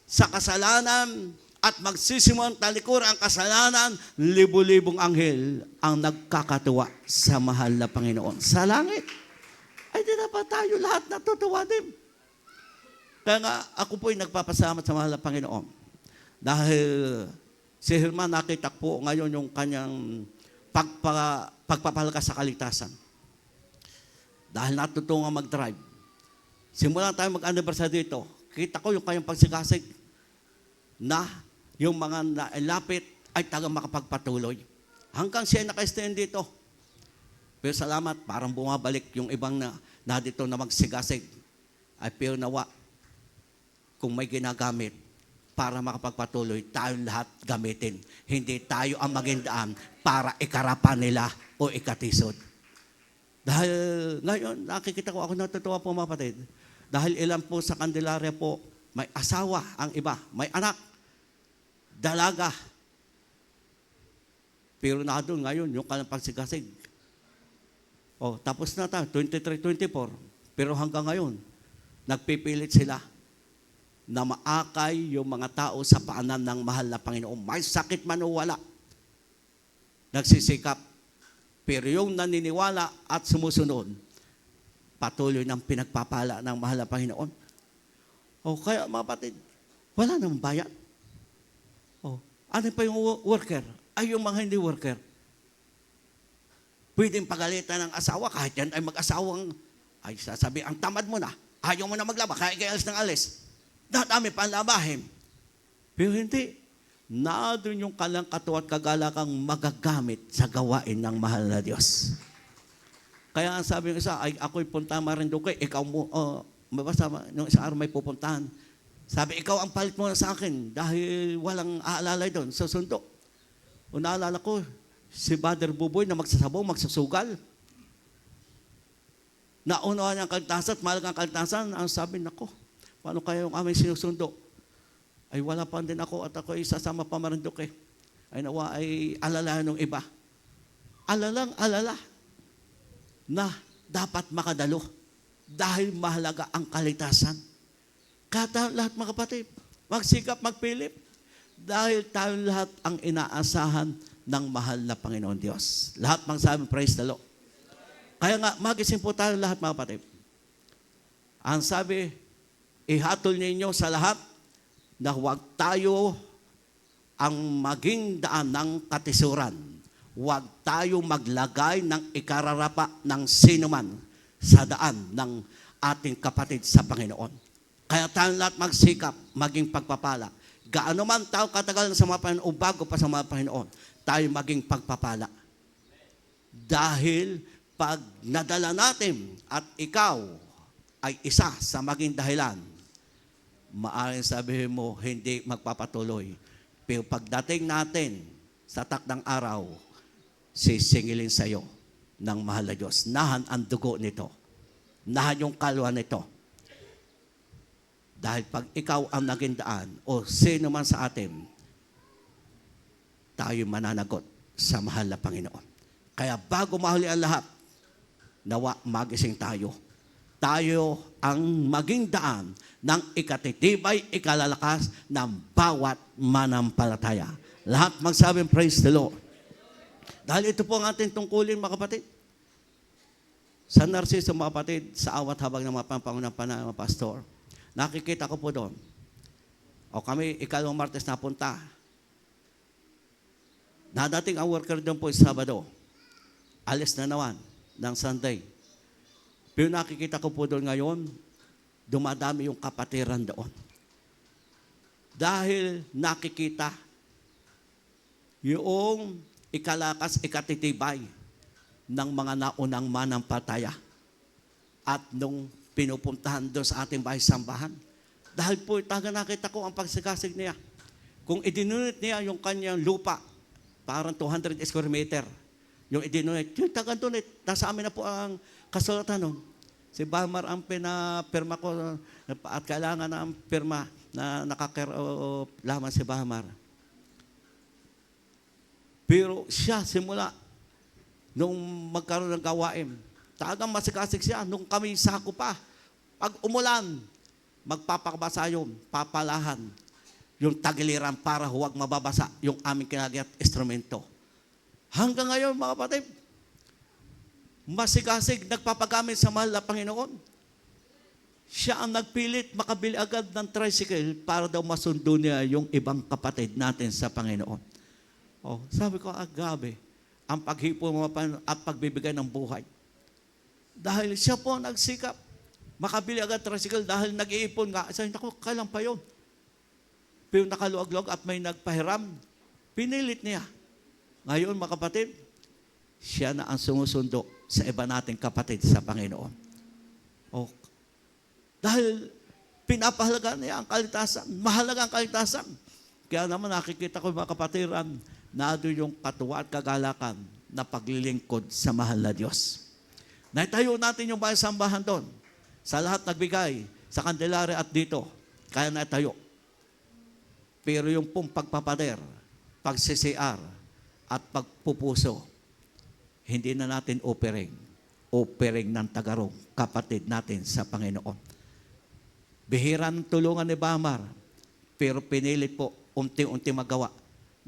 sa kasalanan at magsisimon talikuran ang kasalanan, libu-libong anghel ang nagkakatuwa sa mahal na Panginoon. Sa langit, ay di na ba tayo lahat natutuwa din? Kaya nga, ako po'y nagpapasalamat sa mahal na Panginoon. Dahil si Herman nakita po ngayon yung kanyang pagpapalakas sa kaligtasan. Dahil natutungan mag-drive. Simula tayo mag-anniversary dito, kita ko yung kanyang pagsikasig na yung mga nailapit ay tagang makapagpatuloy. Hanggang siya naka-stand dito. Pero salamat, parang bumabalik yung ibang na dito na magsigasig. Ay pero nawa, kung may ginagamit para makapagpatuloy, tayo lahat gamitin. Hindi tayo ang maging daan para ikarapan nila o ikatisod. Dahil ngayon, nakikita ko, ako natutuwa po mga kapatid. Dahil ilan po sa Candelaria po, may asawa ang iba, may anak, dalaga. Pero na doon ngayon, yung kanilang pagsigasig. Tapos na tayo, 23, 24. Pero hanggang ngayon, nagpipilit sila na maakay yung mga tao sa paanan ng mahal na Panginoon. May sakit man o wala. Nagsisikap. Pero yung naniniwala at sumusunod, patuloy ng pinagpapala ng mahal na Panginoon. Kaya mga kapatid, wala namang bayan. Ano pa yung worker? Ay yung mga hindi worker. Pwedeng pagalitan ng asawa, kahit yan ay mag-asawang, ay sasabi, ang tamad mo na, ayaw mo na maglaba, kaya alis ng alis. Dami panlabahin. Pero hindi. Doon yung kalang katuwa at kagalakang magagamit sa gawain ng mahal na Diyos. Kaya ang sabi ng isa, ay ako'y punta Marinduque, ikaw mo, mabasa, nung isang araw may pupuntahan. Sabi, ikaw ang palit mo sa akin dahil walang aalalay doon sa sundo. Naalala ko, si Brother Buboy na magsasabaw, magsusugal. Naunawa niya ang kaligtasan at mahal ang kaligtasan. Ang sabi, nako, paano kaya yung aming sinusundo? Ay wala pa din ako at ako ay sasama pa Marinduque. Ay nawa ay alala ng iba. Alala na dapat makadalo dahil mahalaga ang kaligtasan. Kaya lahat mga kapatid, magsikap, magpilip dahil tayo lahat ang inaasahan ng mahal na Panginoon Diyos. Lahat magsabi, praise the Lord. Kaya nga, magising po tayo lahat mga kapatid. Ang sabi, ihatol ninyo sa lahat na huwag tayo ang maging daan ng katisuran. Huwag tayo maglagay ng ikararapa ng sinuman sa daan ng ating kapatid sa Panginoon. Kaya tayong lahat magsikap, maging pagpapala. Gaano man tayo katagal sa mga Panginoon o bago pa sa mga Panginoon, tayo maging pagpapala. Dahil pag nadala natin at ikaw ay isa sa maging dahilan, maaaring sabihin mo, hindi magpapatuloy. Pero pagdating natin sa takdang araw, sisingilin sa iyo ng mahal na Diyos. Nahan ang dugo nito. Nahan yung kalwa nito. Dahil pag ikaw ang naging daan o sino man sa atin, tayo mananagot sa mahal na Panginoon. Kaya bago mahuli ang lahat, nawa magising tayo. Tayo ang maging daan ng ikatitibay, ikalalakas ng bawat manampalataya. Lahat magsabing praise the Lord. Dahil ito po ang ating tungkulin, mga kapatid. Sa Narciso, mga kapatid, sa awat habang ng mga pampangunang panahon, mga pastor, nakikita ko po doon. O kami, ikalawang Martes napunta. Nadating ang worker doon po sa Sabado. Alis na naman ng Sunday. Pero nakikita ko po doon ngayon, dumadami yung kapatiran doon. Dahil nakikita yung ikalakas, ikatitibay ng mga naunang manampalataya. At nung pinupuntahan doon sa ating bahay-sambahan, dahil po taga nakita ko ang pagsikasig niya. Kung idinunit niya yung kanyang lupa, parang 200 square meter, yung idinunit, yung taga-dunit, nasa amin na po ang kasulatan nun. Si Bahmar ang pinapirma ko at kailangan ng pirma na nakakero lamang si Bahmar. Pero siya simula nung magkaroon ng gawain, talagang masikasik siya nung kami sako pa. Pag umulan, magpapakabasa yun, papalahan yung tagiliran para huwag mababasa yung aming kinagayat instrumento. Hanggang ngayon, mga kapatid, masikasig, nagpapagamit sa mahal na Panginoon. Siya ang nagpilit makabili agad ng tricycle para daw masundo niya yung ibang kapatid natin sa Panginoon. Oh, sabi ko, agabe, ang paghipo mo at pagbibigay ng buhay. Dahil siya po nagsikap, makabili agad tricycle dahil nag-iipon nga. Sabi ko, kailan pa yun? Pero nakaluag-luag at may nagpahiram, pinilit niya. Ngayon, mga kapatid, siya na ang sumusundo sa iba nating kapatid sa Panginoon. Oh, dahil pinapahalaga niya ang kaligtasan. Mahalaga ang kaligtasan. Kaya naman nakikita ko mga kapatiran na doon yung katuwa at kagalakan na paglilingkod sa mahal na Diyos. Naitayo natin yung bahay sambahan doon. Sa lahat nagbigay, sa Candelaria at dito, kaya naitayo. Pero yung pong pagpapader, pagsisiar, at pagpupuso, hindi na natin offering ng tagarong kapatid natin sa Panginoon. Bihira ng tulungan ni Bahmar, pero pinilit po unti-unti magawa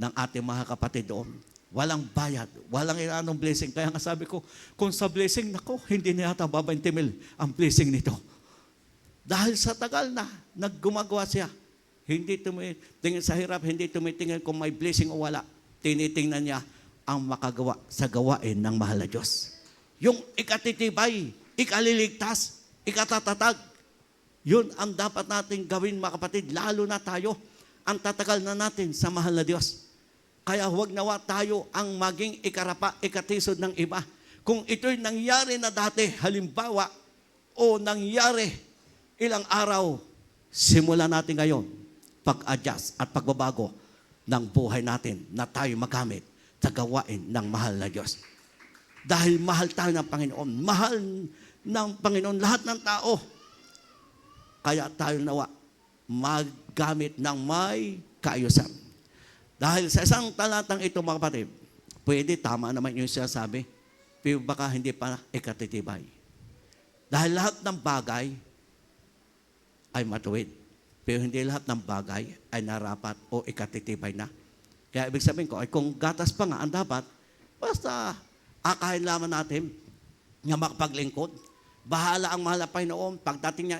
ng ating mga kapatid doon. Walang bayad, walang inanong blessing. Kaya nga sabi ko, kung sa blessing, nako, hindi na yata ba 20 mil ang blessing nito. Dahil sa tagal na, naggumagawa siya. Hindi tumitingin sa hirap, hindi tumitingin kung may blessing o wala. Tinitingnan niya ang makagawa sa gawain ng mahal na Diyos. Yung ikatitibay, ikaliligtas, ikatatatag, yun ang dapat natin gawin, mga kapatid, lalo na tayo, ang tatagal na natin sa mahal na Diyos. Kaya huwag nawa tayo ang maging ikarapa, ikatisod ng iba. Kung ito'y nangyari na dati, halimbawa, o nangyari ilang araw, simulan natin ngayon, pag-adjust at pagbabago ng buhay natin na tayo magamit sa gawain ng mahal na Diyos. Dahil mahal tayo ng Panginoon. Mahal ng Panginoon lahat ng tao. Kaya tayo nawa maggamit ng may kaayusan. Dahil sa isang talatang ito, mga kapatid, pwede, tama naman yung sinasabi, pero baka hindi pa ikatitibay. Dahil lahat ng bagay ay matuwid. Pero hindi lahat ng bagay ay narapat o ikatitibay na. Kaya ibig sabihin ko, ay kung gatas pa nga ang dapat, basta akahin lamang natin na makapaglingkod. Bahala ang mahal na Panginoon. Pagdating niya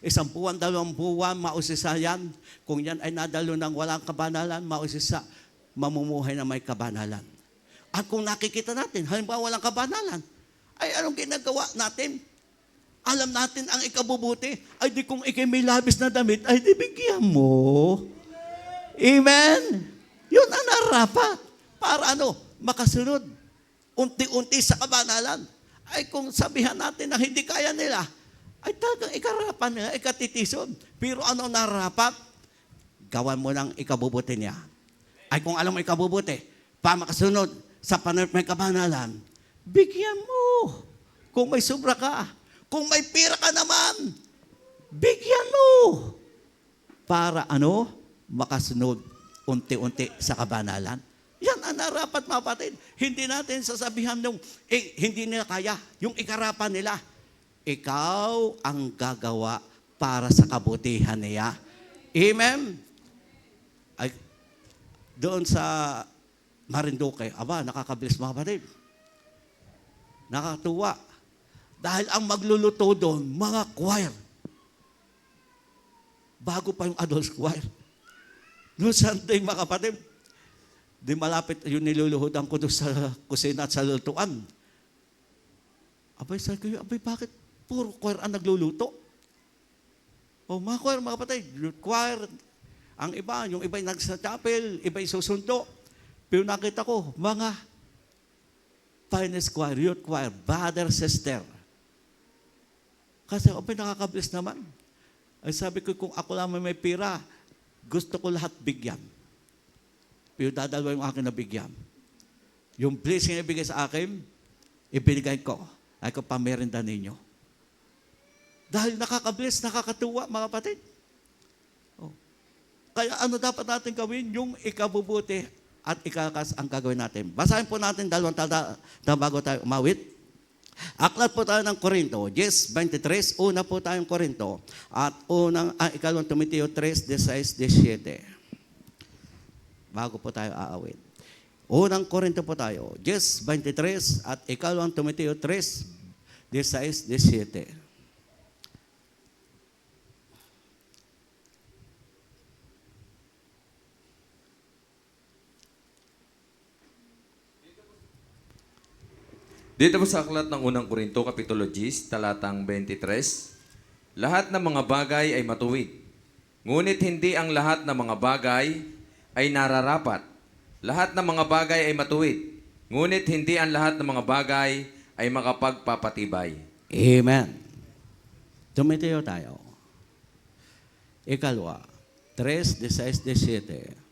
isang buwan, 2 buwan, mausisa yan. Kung yan ay nadalo ng walang kabanalan, mausisa, mamumuhay na may kabanalan. At kung nakikita natin, halimbawa walang kabanalan, ay anong ginagawa natin? Alam natin ang ikabubuti. Ay di kung ikay may labis na damit, ay di bigyan mo. Amen? Yun ang narapat. Para makasunod. Unti-unti sa kabanalan. Ay kung sabihan natin na hindi kaya nila, ay talagang ikarapan nila, ikatitisod. Pero ano narapat? Gawan mo ng ikabubuti niya. Ay kung alam mo ikabubuti, makasunod sa panahon may kabanalan, bigyan mo. Kung may sobra ka, kung may pira ka naman, bigyan mo. Para makasunod unti-unti sa kabanalan. Yan ang narapat, mga kapatid. Hindi natin sasabihan nung hindi nila kaya. Yung ikarapan nila. Ikaw ang gagawa para sa kabutihan niya. Amen? Ay, doon sa Marinduque, nakakabilis, mga kapatid. Nakakatuwa. Dahil ang magluluto doon, mga choir. Bago pa yung adult choir. Noong Sunday, mga kapatid, di malapit yung niluluhudan ko doon sa kusina at sa lutuan. Sabi ko, bakit puro choir ang nagluluto? Mga choir, mga kapatid, choir, ang iba, yung iba yung nagsa chapel, iba yung susundo. Pero nakita ko, mga finest choir, youth choir, brother, sister. Kasi nakakabilis naman. Ay sabi ko, kung ako lang may pira, gusto ko lahat bigyan. Pero dadalawa yung akin na bigyan. Yung blessing na ibigay sa akin, ibinigay ko. Ay ko pamerenda ninyo. Dahil nakakabless, nakakatuwa, mga kapatid. Kaya dapat natin gawin? Yung ikabubuti at ikakas ang gagawin natin. Basahin po natin 2 talata bago tayo umawit. Aklat po tayo ng Korinto, 10:23. Una po tayong Korinto. At ikalawang Timoteo 3:16-17. Bago po tayo aawit. Unang Korinto po tayo, 10:23 at ikalawang Timoteo 3:16-17. Dito po sa aklat ng unang Korinto, Kapitulo 10, talatang 23, lahat ng mga bagay ay matuwid. Ngunit hindi ang lahat ng mga bagay ay nararapat. Lahat ng mga bagay ay matuwid. Ngunit hindi ang lahat ng mga bagay ay makapagpapatibay. Amen. Timoteo tayo. Ikalawa, 3:16-17.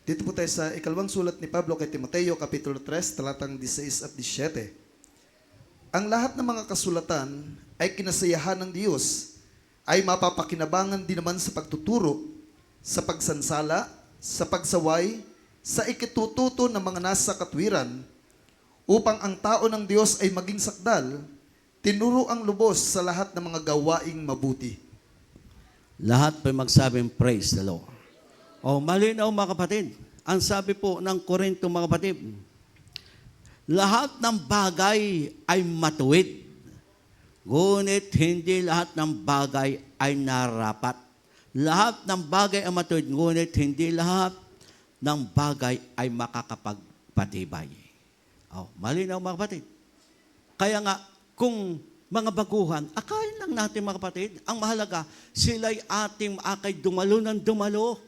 Dito po tayo sa ikalawang sulat ni Pablo kay Timoteo, Kapitulo 3, talatang 16 at 17. Ang lahat ng mga kasulatan ay kinasayahan ng Diyos, ay mapapakinabangan din naman sa pagtuturo, sa pagsansala, sa pagsaway, sa ikitututo ng mga nasa katwiran, upang ang tao ng Diyos ay maging sakdal, tinuro ang lubos sa lahat ng mga gawaing mabuti. Lahat po magsabing praise the Lord. Malinaw, mga kapatid. Ang sabi po ng Korinto, mga kapatid, lahat ng bagay ay matuwid. Ngunit hindi lahat ng bagay ay narapat. Lahat ng bagay ay matuwid, ngunit hindi lahat ng bagay ay makakapagpatibay. Malinaw, mga kapatid. Kaya nga, kung mga baguhan, akayin lang natin, mga kapatid, ang mahalaga, sila'y ating akay dumalo ng dumalo.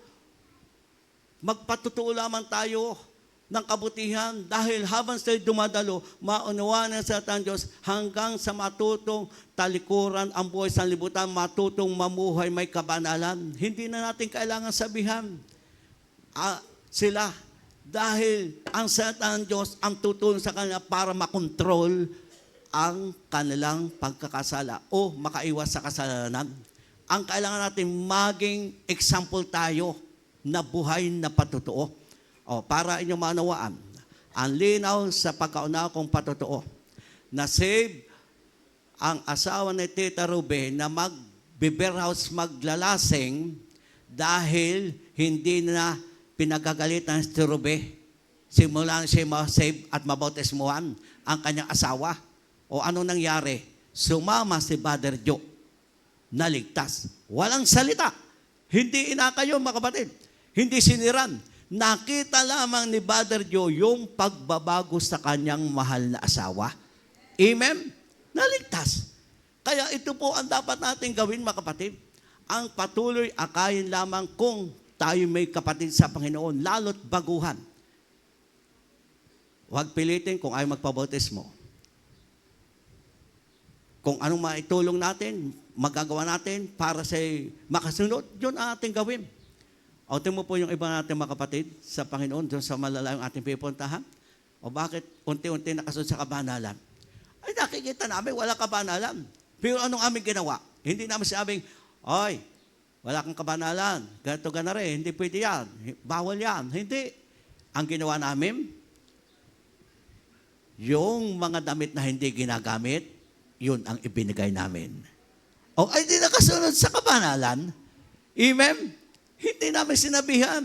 Magpatutuo lamang tayo ng kabutihan dahil habang sila dumadalo, maunawaan na sa ating Diyos hanggang sa matutong talikuran ang buhay sa libutan, matutong mamuhay may kabanalan. Hindi na natin kailangan sabihan sila dahil ang salita ng Diyos ang tutulong sa kanila para makontrol ang kanilang pagkakasala o makaiwas sa kasalanan. Ang kailangan natin maging example tayo na buhay na patutuo. Para inyong maunawaan, ang linaw sa pagkaunawa kong patutuo, na save ang asawa ni Tita Ruben na mag-beer house maglalasing dahil hindi na pinagagalitan si Rube. Simulan siya ma-save at mabautismuhan ang kanyang asawa. O ano nangyari? Sumama si Father Joe. Naligtas. Walang salita. Hindi inakayo, mga kapatid. Hindi siniran. Nakita lamang ni Father Joe yung pagbabago sa kanyang mahal na asawa. Amen? Naligtas. Kaya ito po ang dapat natin gawin, mga kapatid. Ang patuloy akayin lamang kung tayo may kapatid sa Panginoon, lalo't baguhan. Huwag pilitin kung ayaw magpabautismo. Kung anong maitulong natin, magagawa natin para sa makasunod, yun ang ating gawin. O tingnan mo po yung iba natin mga kapatid sa Panginoon, doon sa malalayong ating pipuntahan. O bakit unti-unti nakasunod sa kabanalan? Ay nakikita namin, wala kabanalan. Pero anong aming ginawa? Hindi namin sinabing, oy, wala kang kabanalan, ganito ganare, hindi pwede yan, bawal yan. Hindi. Ang ginawa namin, yung mga damit na hindi ginagamit, yun ang ibinigay namin. O ay di nakasunod sa kabanalan. Amen? Hindi namin sinabihan.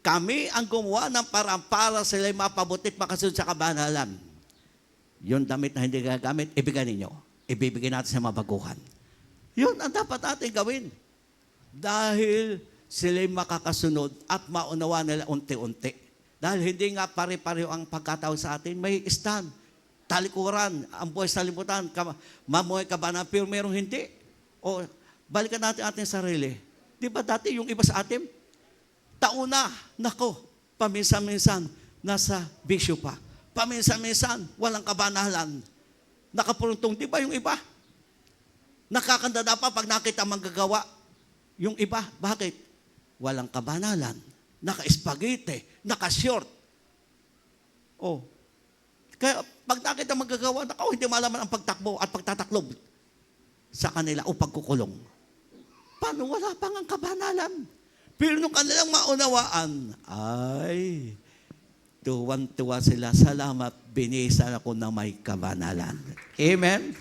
Kami ang gumawa ng parang para sila mapabutit makasunod sa kabanalan. Yung damit na hindi ginagamit, ibigay ninyo. Ibibigay natin sa mga baguhan. Yun ang dapat natin gawin. Dahil sila'y makakasunod at maunawa nila unti-unti. Dahil hindi nga pare-pareho ang pagkatao sa atin, may stand, talikuran, ang buhay sa limutan, mamuhay ka ba na, pero merong hindi. O, balikan natin ating sarili. Di ba dati yung iba sa atin, tauna, nako, paminsan-minsan, nasa bisyo pa. Paminsan-minsan, walang kabanalan. Nakapuruntong, di ba yung iba? Nakakandada pa pag nakita manggagawa. Yung iba, bakit? Walang kabanalan. Naka-spaghetti, naka-short. Oh. Kaya pag nakita manggagawa, nakaw, hindi malaman ang pagtakbo at pagtataklob sa kanila o pagkukulong. Paano wala pang ang kabanalan? Pero nung kanilang maunawaan, ay, tuwan-tuwa sila, salamat, binisan ako na may kabanalan. Amen?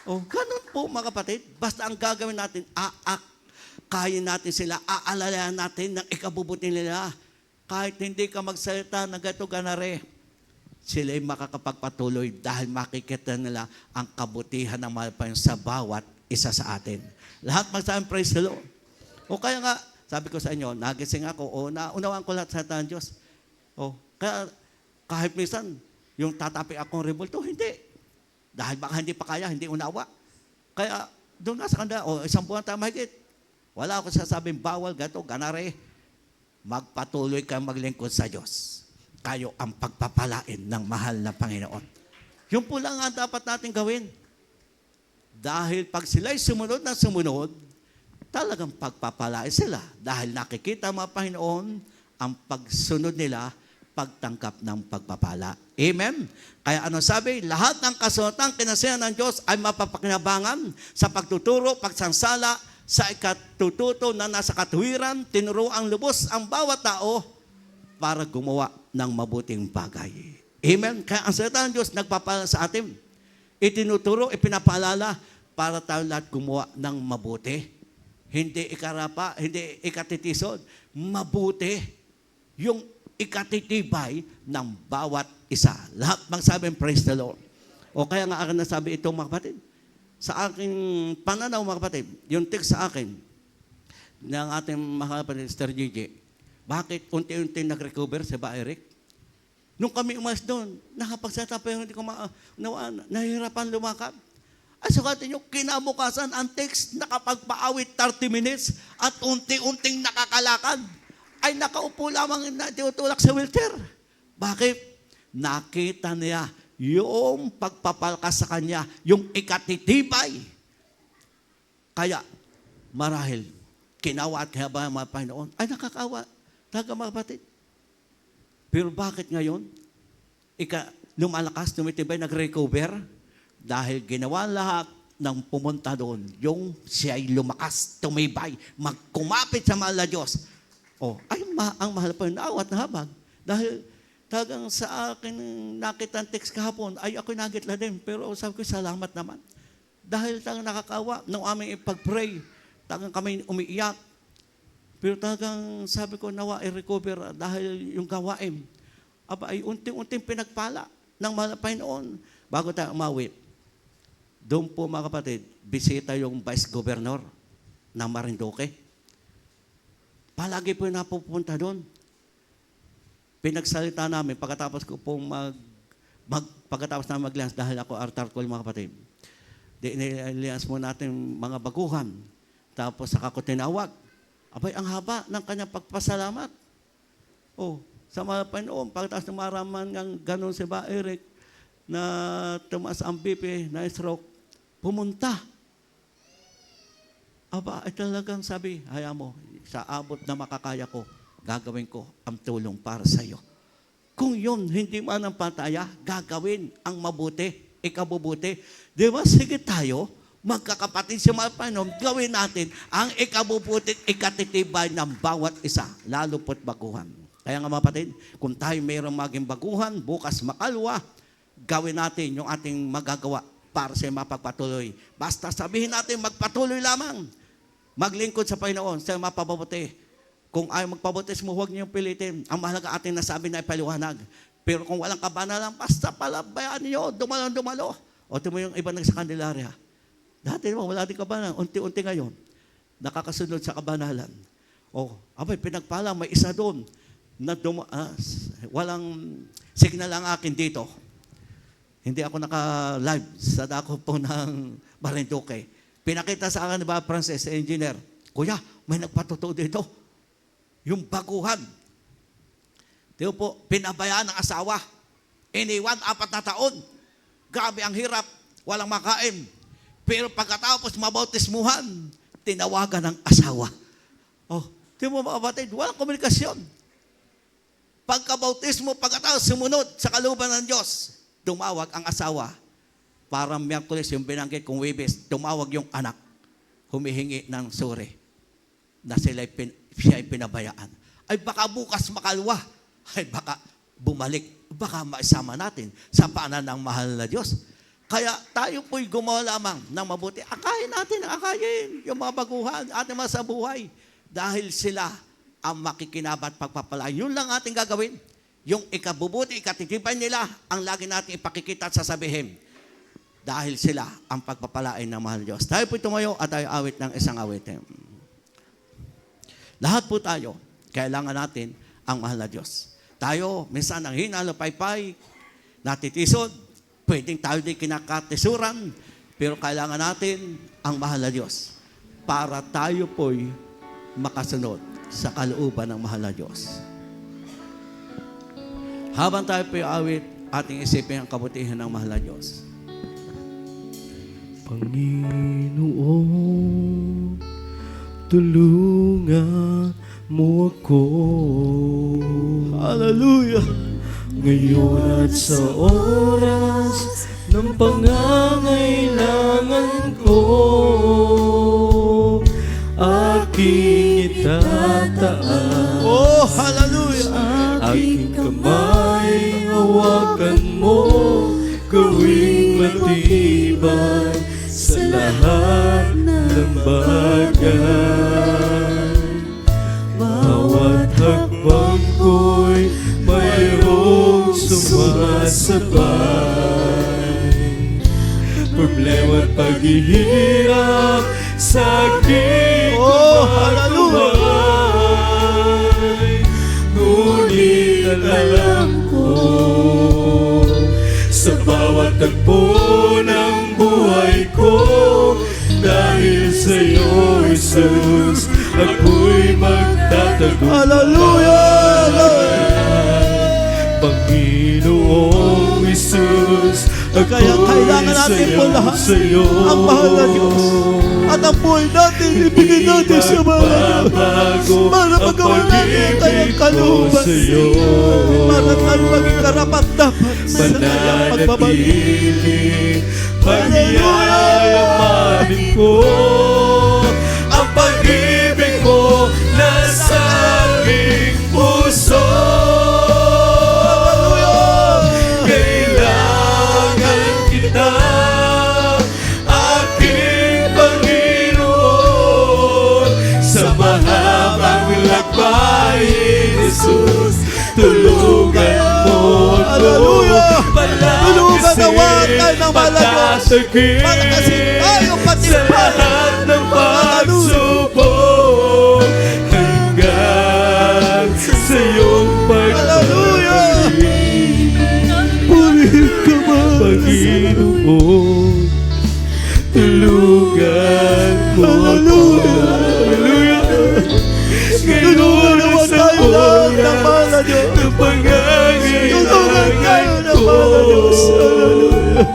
O, ganun po mga kapatid. Basta ang gagawin natin, kain natin sila, aalalayan natin ng ikabubuti nila. Kahit hindi ka magsalita ng gato ganare, sila'y makakapagpatuloy dahil makikita nila ang kabutihan ng malapayan sa bawat isa sa atin. Lahat magsabi, praise the Lord. O kaya nga, sabi ko sa inyo, nagising ako, o naunawaan ko lahat sa ng Diyos. O, kaya kahit minsan, yung tatapi akong rebulto, hindi. Dahil baka hindi pa kaya, hindi unawa. Kaya doon nga sa kanda, o isang buwan tayo mahigit. Wala ako sasabing bawal, gato, ganare. Magpatuloy kang maglingkod sa Diyos. Kayo ang pagpapalain ng mahal na Panginoon. Yun po lang ang dapat natin gawin. Dahil pag sila'y sumunod na sumunod, talagang pagpapalain sila. Dahil nakikita mga Panginoon, ang pagsunod nila, pagtangkap ng pagpapala. Amen? Kaya ano sabi? Lahat ng kasulatan kinasihan ng Diyos ay mapapakinabangan sa pagtuturo, pagsansala, sa ikatututo na nasa katuwiran, tinuro ang lubos ang bawat tao para gumawa ng mabuting bagay. Amen? Kaya ang salita ng Diyos nagpapala sa atin. Itinuturo, ipinapaalala para tayo lahat gumawa ng mabuti. Hindi ikarapa, hindi ikatitisod. Mabuti. Yung ikatitibay ng bawat isa. Lahat magsabing praise the Lord. O kaya nga akin nasabi itong mga kapatid. Sa aking pananaw mga kapatid, yung text sa akin ng ating mga kapatid, Sister Gigi, bakit unti-unti nag-recover si Ba Eric? Nung kami umalis doon, nakapagsalita pa yung hindi ko maunawaan, nahihirapan lumakad. Ay sukatin nyo, kinabukasan ang text, nakapagpaawit 30 minutes at unti-unting nakakalakad. Ay nakaupo lamang na tinutulak sa wheelchair. Bakit? Nakita niya yung pagpapalkas sa kanya, yung ikatitibay. Kaya, marahil, kinawa at kaya mga Panginoon, ay nakakawa. Talaga mga kapatid. Pero bakit ngayon? Lumalakas, tumitibay, nag-recover? Dahil ginawa lahat ng pumunta doon, yung siya ay lumakas, tumibay, magkumapit sa mahal na Diyos. Ay ang mahal pa yung naawat na habag. Dahil talagang sa akin nakita ang text kahapon, ay ako'y nagitla din. Pero sabi ko, salamat naman. Dahil talagang nakakawa nung aming ipag-pray, talagang kami umiiyak. Pero talagang sabi ko, nawa i-recover dahil yung gawain. Aba, ay unting-unting pinagpala ng mahal na Panginoon. Bago tayo umawi, doon po mga kapatid, bisita yung Vice Governor ng Marinduque. Palagi po yung napupunta doon. Pinagsalita namin, pagkatapos ko pong pagkatapos na mag-lians, dahil ako artarkol mga kapatid, di-lians mo natin mga baguhan. Tapos saka ko tinawag. Abay, ang haba ng kanyang pagpasalamat. Oh, sa mga Panginoon, pagkatapos na maraman ng ganun si Ba Eric, na tumaas ang BP, na stroke, pumunta. Aba, ay talagang sabi, hayaan mo, sa abot na makakaya ko, gagawin ko ang tulong para sa iyo. Kung yun, hindi man ang pataya, gagawin ang mabuti, ikabubuti. Di ba, sige tayo, magkakapatid sa mga Panginoon, gawin natin ang ikabubuti, ikatitibay ng bawat isa, lalo po't baguhan. Kaya nga mga kapatid, kung tayo mayroong maging baguhan, bukas makalwa, gawin natin yung ating magagawa para sa mapagpatuloy. Basta sabihin natin, magpatuloy lamang. Maglingkod sa Panginoon sa mapabuti. Kung ayaw magpabutis mo, huwag niyong pilitin. Ang mahalaga ating nasabi na ipaliwanag. Pero kung walang kabanalan, basta palabayaan niyo, dumalo. O timo yung iba sa Candelaria. Dati naman, wala din kabanalan. Unti-unti ngayon, nakakasunod sa kabanalan. O, abay, pinagpala, may isa doon na walang signal ang akin dito. Hindi ako naka-live sa dako po ng Marinduque. Pinakita sa akin ni Bob Francis, engineer, Kuya, may nagpatuto dito. Yung baguhan. Diyo po, pinabayaan ng asawa. Iniwan 4 na taon. Grabe ang hirap. Walang makain. Pero pagkatapos mabautismuhan, tinawagan ng asawa. Oh, diyo mo mga kapatid, walang komunikasyon. Pagkabautismo, pagkatapos sumunod sa kalooban ng Diyos, tumawag ang asawa. Parang Miyerkules yung binanggit kong Webes, tumawag yung anak, humihingi ng suri na siya ay pinabayaan. Ay baka bukas makalwa, ay baka bumalik, baka maisama natin sa paanan ng mahal na Diyos. Kaya tayo po'y gumawa lamang ng mabuti. Akayin natin, yung mga baguhan, ating mga sa buhay. Dahil sila ang makikinabat pagpapalain. Yun lang ating gagawin. Yung ikabubuti, ikatitipan nila, ang lagi natin ipakikita at sasabihin. Dahil sila ang pagpapalain ng mahal Diyos. Tayo po tumayo at tayo awit ng isang awitin. Lahat po tayo, kailangan natin ang mahal na Diyos. Tayo, minsan ang hinalo, paypay, natitisod, pwedeng tayo din kinakatisuran, pero kailangan natin ang mahal na Diyos para tayo po'y makasunod sa kalooban ng mahal na Diyos. Habang tayo po'y awit, ating isipin ang kabutihan ng mahal na Diyos. Panginoon, tulungan mo ako. Hallelujah! Ngayon at sa oras ng pangangailangan ko, aking itataas. Oh, hallelujah! Aking kamay, hawakan mo, gawing matibay sa lahat ng bagay. Bawat hakbang ko'y mayroong sumasabay. Problema at paghihirap sa aking buhay. Ngunit alam ko, sa bawat tagpo ng buhay ko, dahil sa iyo, Jesus, ako'y magtatagumpay. Hallelujah! Panginoong Jesus, Kaya kailangan natin po lahat ang mahal na Diyos. At ang buhay natin, ibigay natin sa mahal na Diyos. Para magawa natin ang kanyang kalooban. Para tayo maging karapat-dapat sa kanyang pagbabalik. Pagyayaman ko ang pag-ibig mo na sa aking puso. Kailangan kita, aking Panginoon, sa mahabang tulungan mo ako. Hallelujah! Tulungan nawa tayo ng Diyos. Palakasin Palakasin tayo pati sa lahat ng pagsubok hanggang sa iyong pagbabalik. Purihin ka man. Panginoon, tulungan mo ako. Hallelujah! Tulungan nawa tayo lahat ng mahal na Diyos. ng Tulungan tayo pangangailangan ng ko. mahal na Diyos. Hallelujah.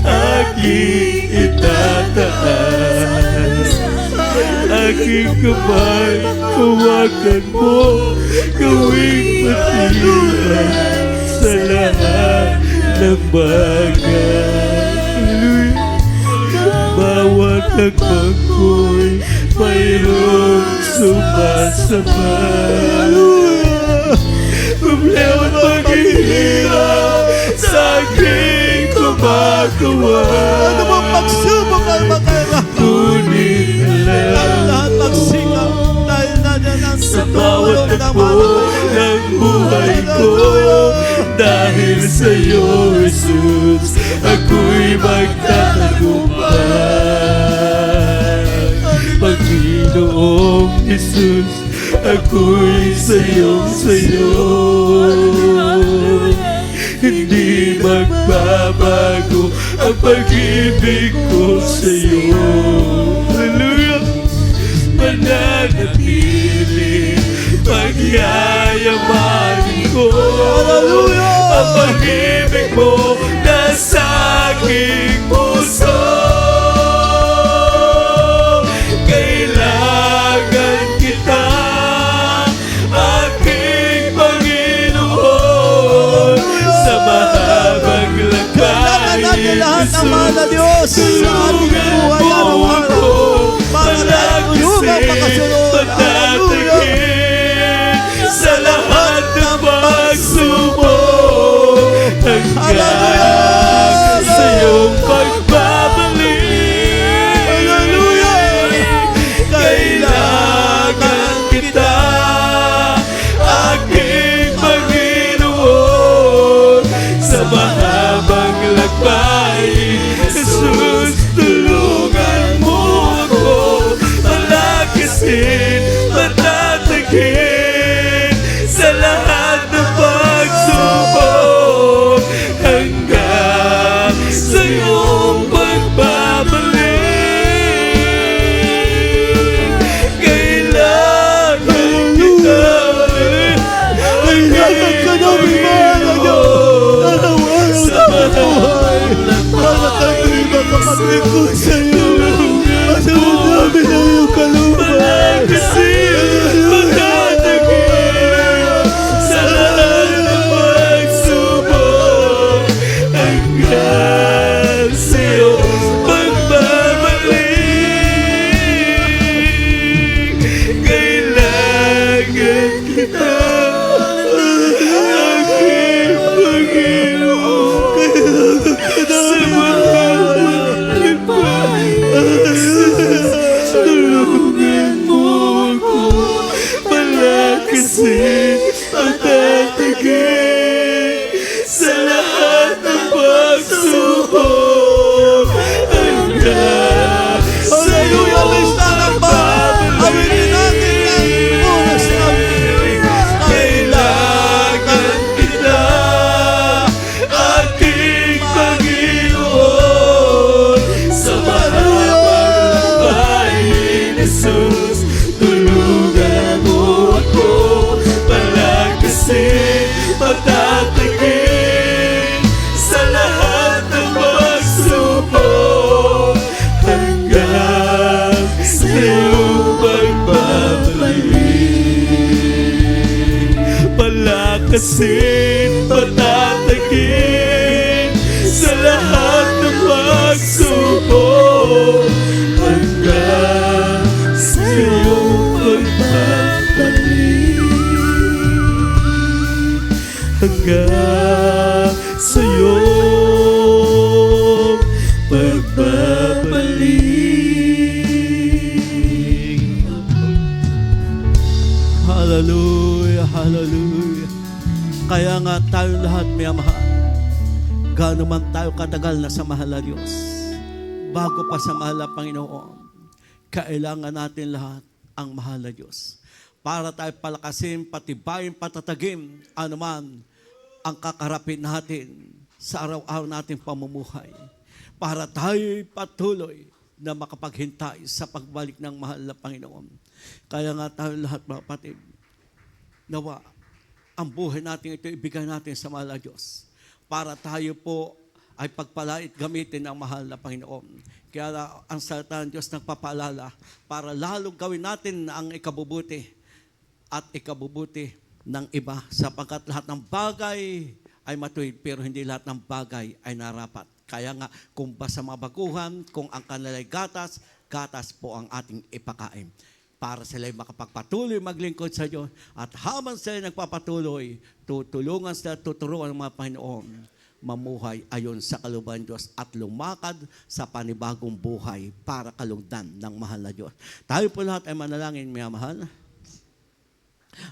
Aking itataas, aking kamay, hawakan mo, gawing matibay sa lahat ng bagay. Bawat hakbang ko'y mayroong sumasama. Problema at paghihirap sa aking kumagawa. Ano bang pagsubok ay makailangan? Ngunit alam Lahat magsikap dahil nandiyan sa ang bawat tulong ng takbo ng buhay ko, dahil sa iyo, Jesus, ako'y magtatagumpay. Panginoong Jesus, ako'y sa iyo. Hindi magbabago ang pag-ibig ko sa iyo. Hallelujah! Mananatili, pagyayamanin ko. Hallelujah! Ang pag-ibig mo nasa aking puso. Kailangan kita, aking Panginoon, sa mahabang Kailangan natin lakbay. lahat ng mahal na Diyos sa ating buhay araw-araw. Para tayo tulungan makasunod. Hallelujah! Pagtatakin sa lahat ng pagsubok hanggang sa iyong pagbabalik. Hallelujah! Kailangan kita, aking Panginoon, sa mahabang lakbay. Jesus, tulungan mo ako, palakasin, patatagin sa lahat ng pagsubok hanggang sa iyong pagbabalik. Kailangan kita, Kailangan ka namin mahal na Diyos. Araw-araw sa na buhay. mahabang Para tayo makapaglikod sa iyo. Masunod namin ang iyong kalooban. palakasin, patatagin sa lahat ng pagsubok hanggang sa iyong pagbabalik. Kailangan kita, aking Panginoon, sa mahabang lakbay. Kaya nga tayo lahat, may mahal, gaano man tayo katagal na sa mahal na Diyos, bago pa sa mahal na Panginoon, kailangan natin lahat ang mahal na Diyos. Para tayo palakasin, patibayin, patatagin, anuman ang kakarapin natin sa araw-araw nating pamumuhay. Para tayo patuloy na makapaghintay sa pagbalik ng mahal na Panginoon. Kaya nga tayo lahat, mga kapatid, nawa ang buhay natin ito ibigay natin sa mahal na Diyos. Para tayo po ay pagpalait gamitin ng mahal na Panginoon. Kaya ang salita ng Diyos nagpapaalala para lalong gawin natin ang ikabubuti at ikabubuti ng iba, sapagkat lahat ng bagay ay matuwid pero hindi lahat ng bagay ay narapat. Kaya nga kung ba sa mga baguhan, kung ang kanila'y gatas, gatas po ang ating ipakain. Para sila'y makapagpatuloy maglingkod sa Diyos at habang sila'y nagpapatuloy, tutulungan sila, tuturuan ng mga Panginoon mamuhay ayon sa kalooban ng Diyos at lumakad sa panibagong buhay para kalugdan ng mahal na Diyos. Tayo po lahat ay manalangin, mga mahal.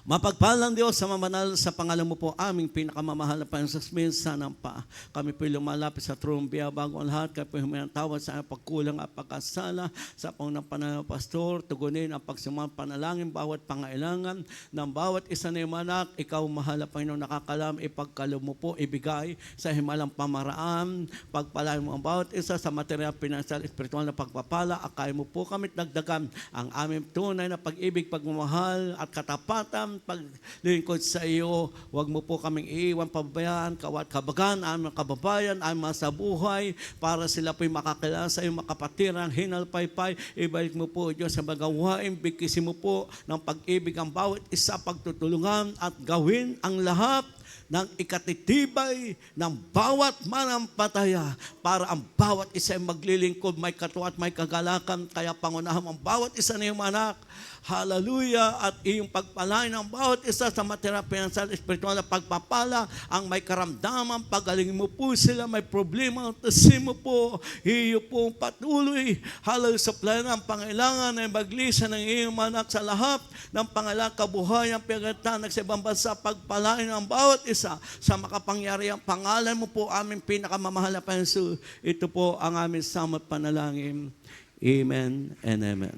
Mapagpalang Diyos sa mamanal sa pangalan mo po aming pinakamamahal na Panginoon minsan ng pa. Kami po lumalapit sa trumbia bago ang lahat. Kaya po huminang tawad sa aming pagkulang at pagkasala sa pangunang pananaw pastor. Tugunin ang pagsimang panalangin bawat pangailangan ng bawat isa na yung anak. Ikaw mahal na Panginoon nakakalam. Ipagkaloob mo po ibigay sa himalang pamaraan. Pagpalain mo ang bawat isa sa material, pinansyal, espiritual na pagpapala. Akay mo po kami dagdagan ang aming tunay na pag-ibig, pagmamahal at katapatan paglingkod sa iyo. Huwag mo po kaming iiwan, pabayaan, kawat kabagan, aming kababayan, aming mga buhay, para sila po'y makakilala sa iyo, makapatirang, hinalpaypay. Ibalik mo po, Diyos, sa magawain, bigkisin mo po ng pag-ibig ang bawat isa, pagtutulungan at gawin ang lahat ng ikatitibay ng bawat manampataya para ang bawat isa ay maglilingkod, may katuwa at may kagalakan. Kaya pangunahan ang bawat isa na iyong anak. Hallelujah! At iyong pagpalain ng bawat isa sa material, financial, spiritual na pagpapala, ang may karamdaman, pagalingin mo po sila, may problema, tasin mo po, iyo po patuloy. Hallelujah! Supply ng pangailangan ay maglisa ng iyong anak sa lahat ng pangailangan, kabuhayan, pinagatan, sa ibang bansa, pagpalain ng bawat isa sa makapangyari ang pangalan mo po aming pinakamamahal na Panginoon. Ito po ang aming samot panalangin. Amen and amen.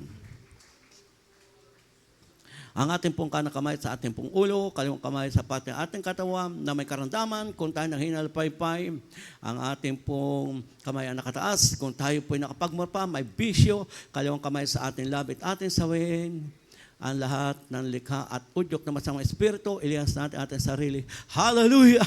Ang ating pong kanang kamay sa ating pong ulo, kaliwang kamay sa pati ating katawan na may karamdaman, kung tayo nang hinalpaypay, ang ating pong kamay ang nakataas, kung tayo po'y nakapagmurpa, may bisyo, kaliwang kamay sa ating labit, ating sawin, ang lahat ng likha at udyok na masamang espiritu, ilias natin ating sarili. Hallelujah!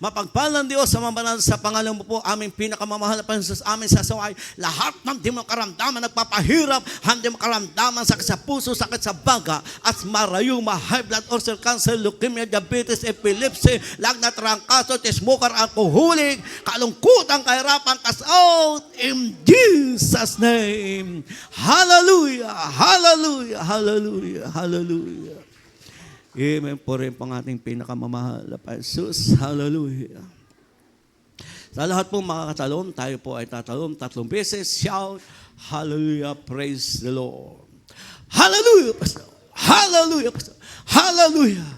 Mapagpalang Diyos sa mabanal sa pangalan mo po, aming pinakamamahal na Panginoon, aming sasaway, lahat ng di mo karamdaman, nagpapahirap, hindi mo karamdaman, sakit sa puso, sakit sa baga, at marayuma, high blood, ulcer, cancer, leukemia, diabetes, epilepsy, lagnat, trangkaso, smoker, alcoholic, kalungkutan, kahirapan, cast out, in Jesus' name. Hallelujah! Hallelujah! Hallelujah! Hallelujah. Amen po rin pang ating pinakamamahal na Jesus. Hallelujah. Sa lahat po makakatalon, tayo po ay tatalon 3 beses. Shout, hallelujah, praise the Lord. Hallelujah, Pastor. Hallelujah, Pastor. Hallelujah.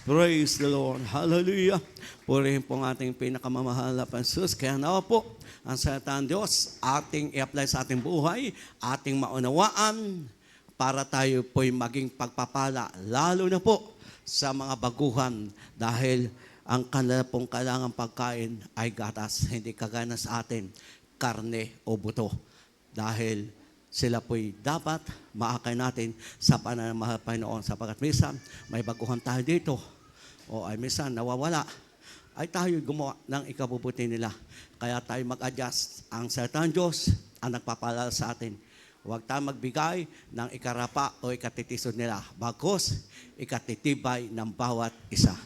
Praise the Lord. Hallelujah. Purihin po ang ating pinakamamahal na Jesus. Kaya nawa po, ang salita ng Diyos, ating i-apply sa ating buhay, ating maunawaan, para tayo po'y maging pagpapala, lalo na po sa mga baguhan, dahil ang kanila pong kailangang pagkain ay gatas, hindi kagana sa atin, karne o buto. Dahil sila po'y dapat maakay natin sa panamahal Panginoon, sapagkat minsan may baguhan tayo dito, o ay minsan nawawala, ay tayo gumawa ng ikabubuti nila. Kaya tayo mag-adjust. Ang salita ng Diyos ang nagpapalala sa atin. Huwag tayo magbigay ng ikarapa o ikatitisod nila. Bagkus, ikatitibay ng bawat isa.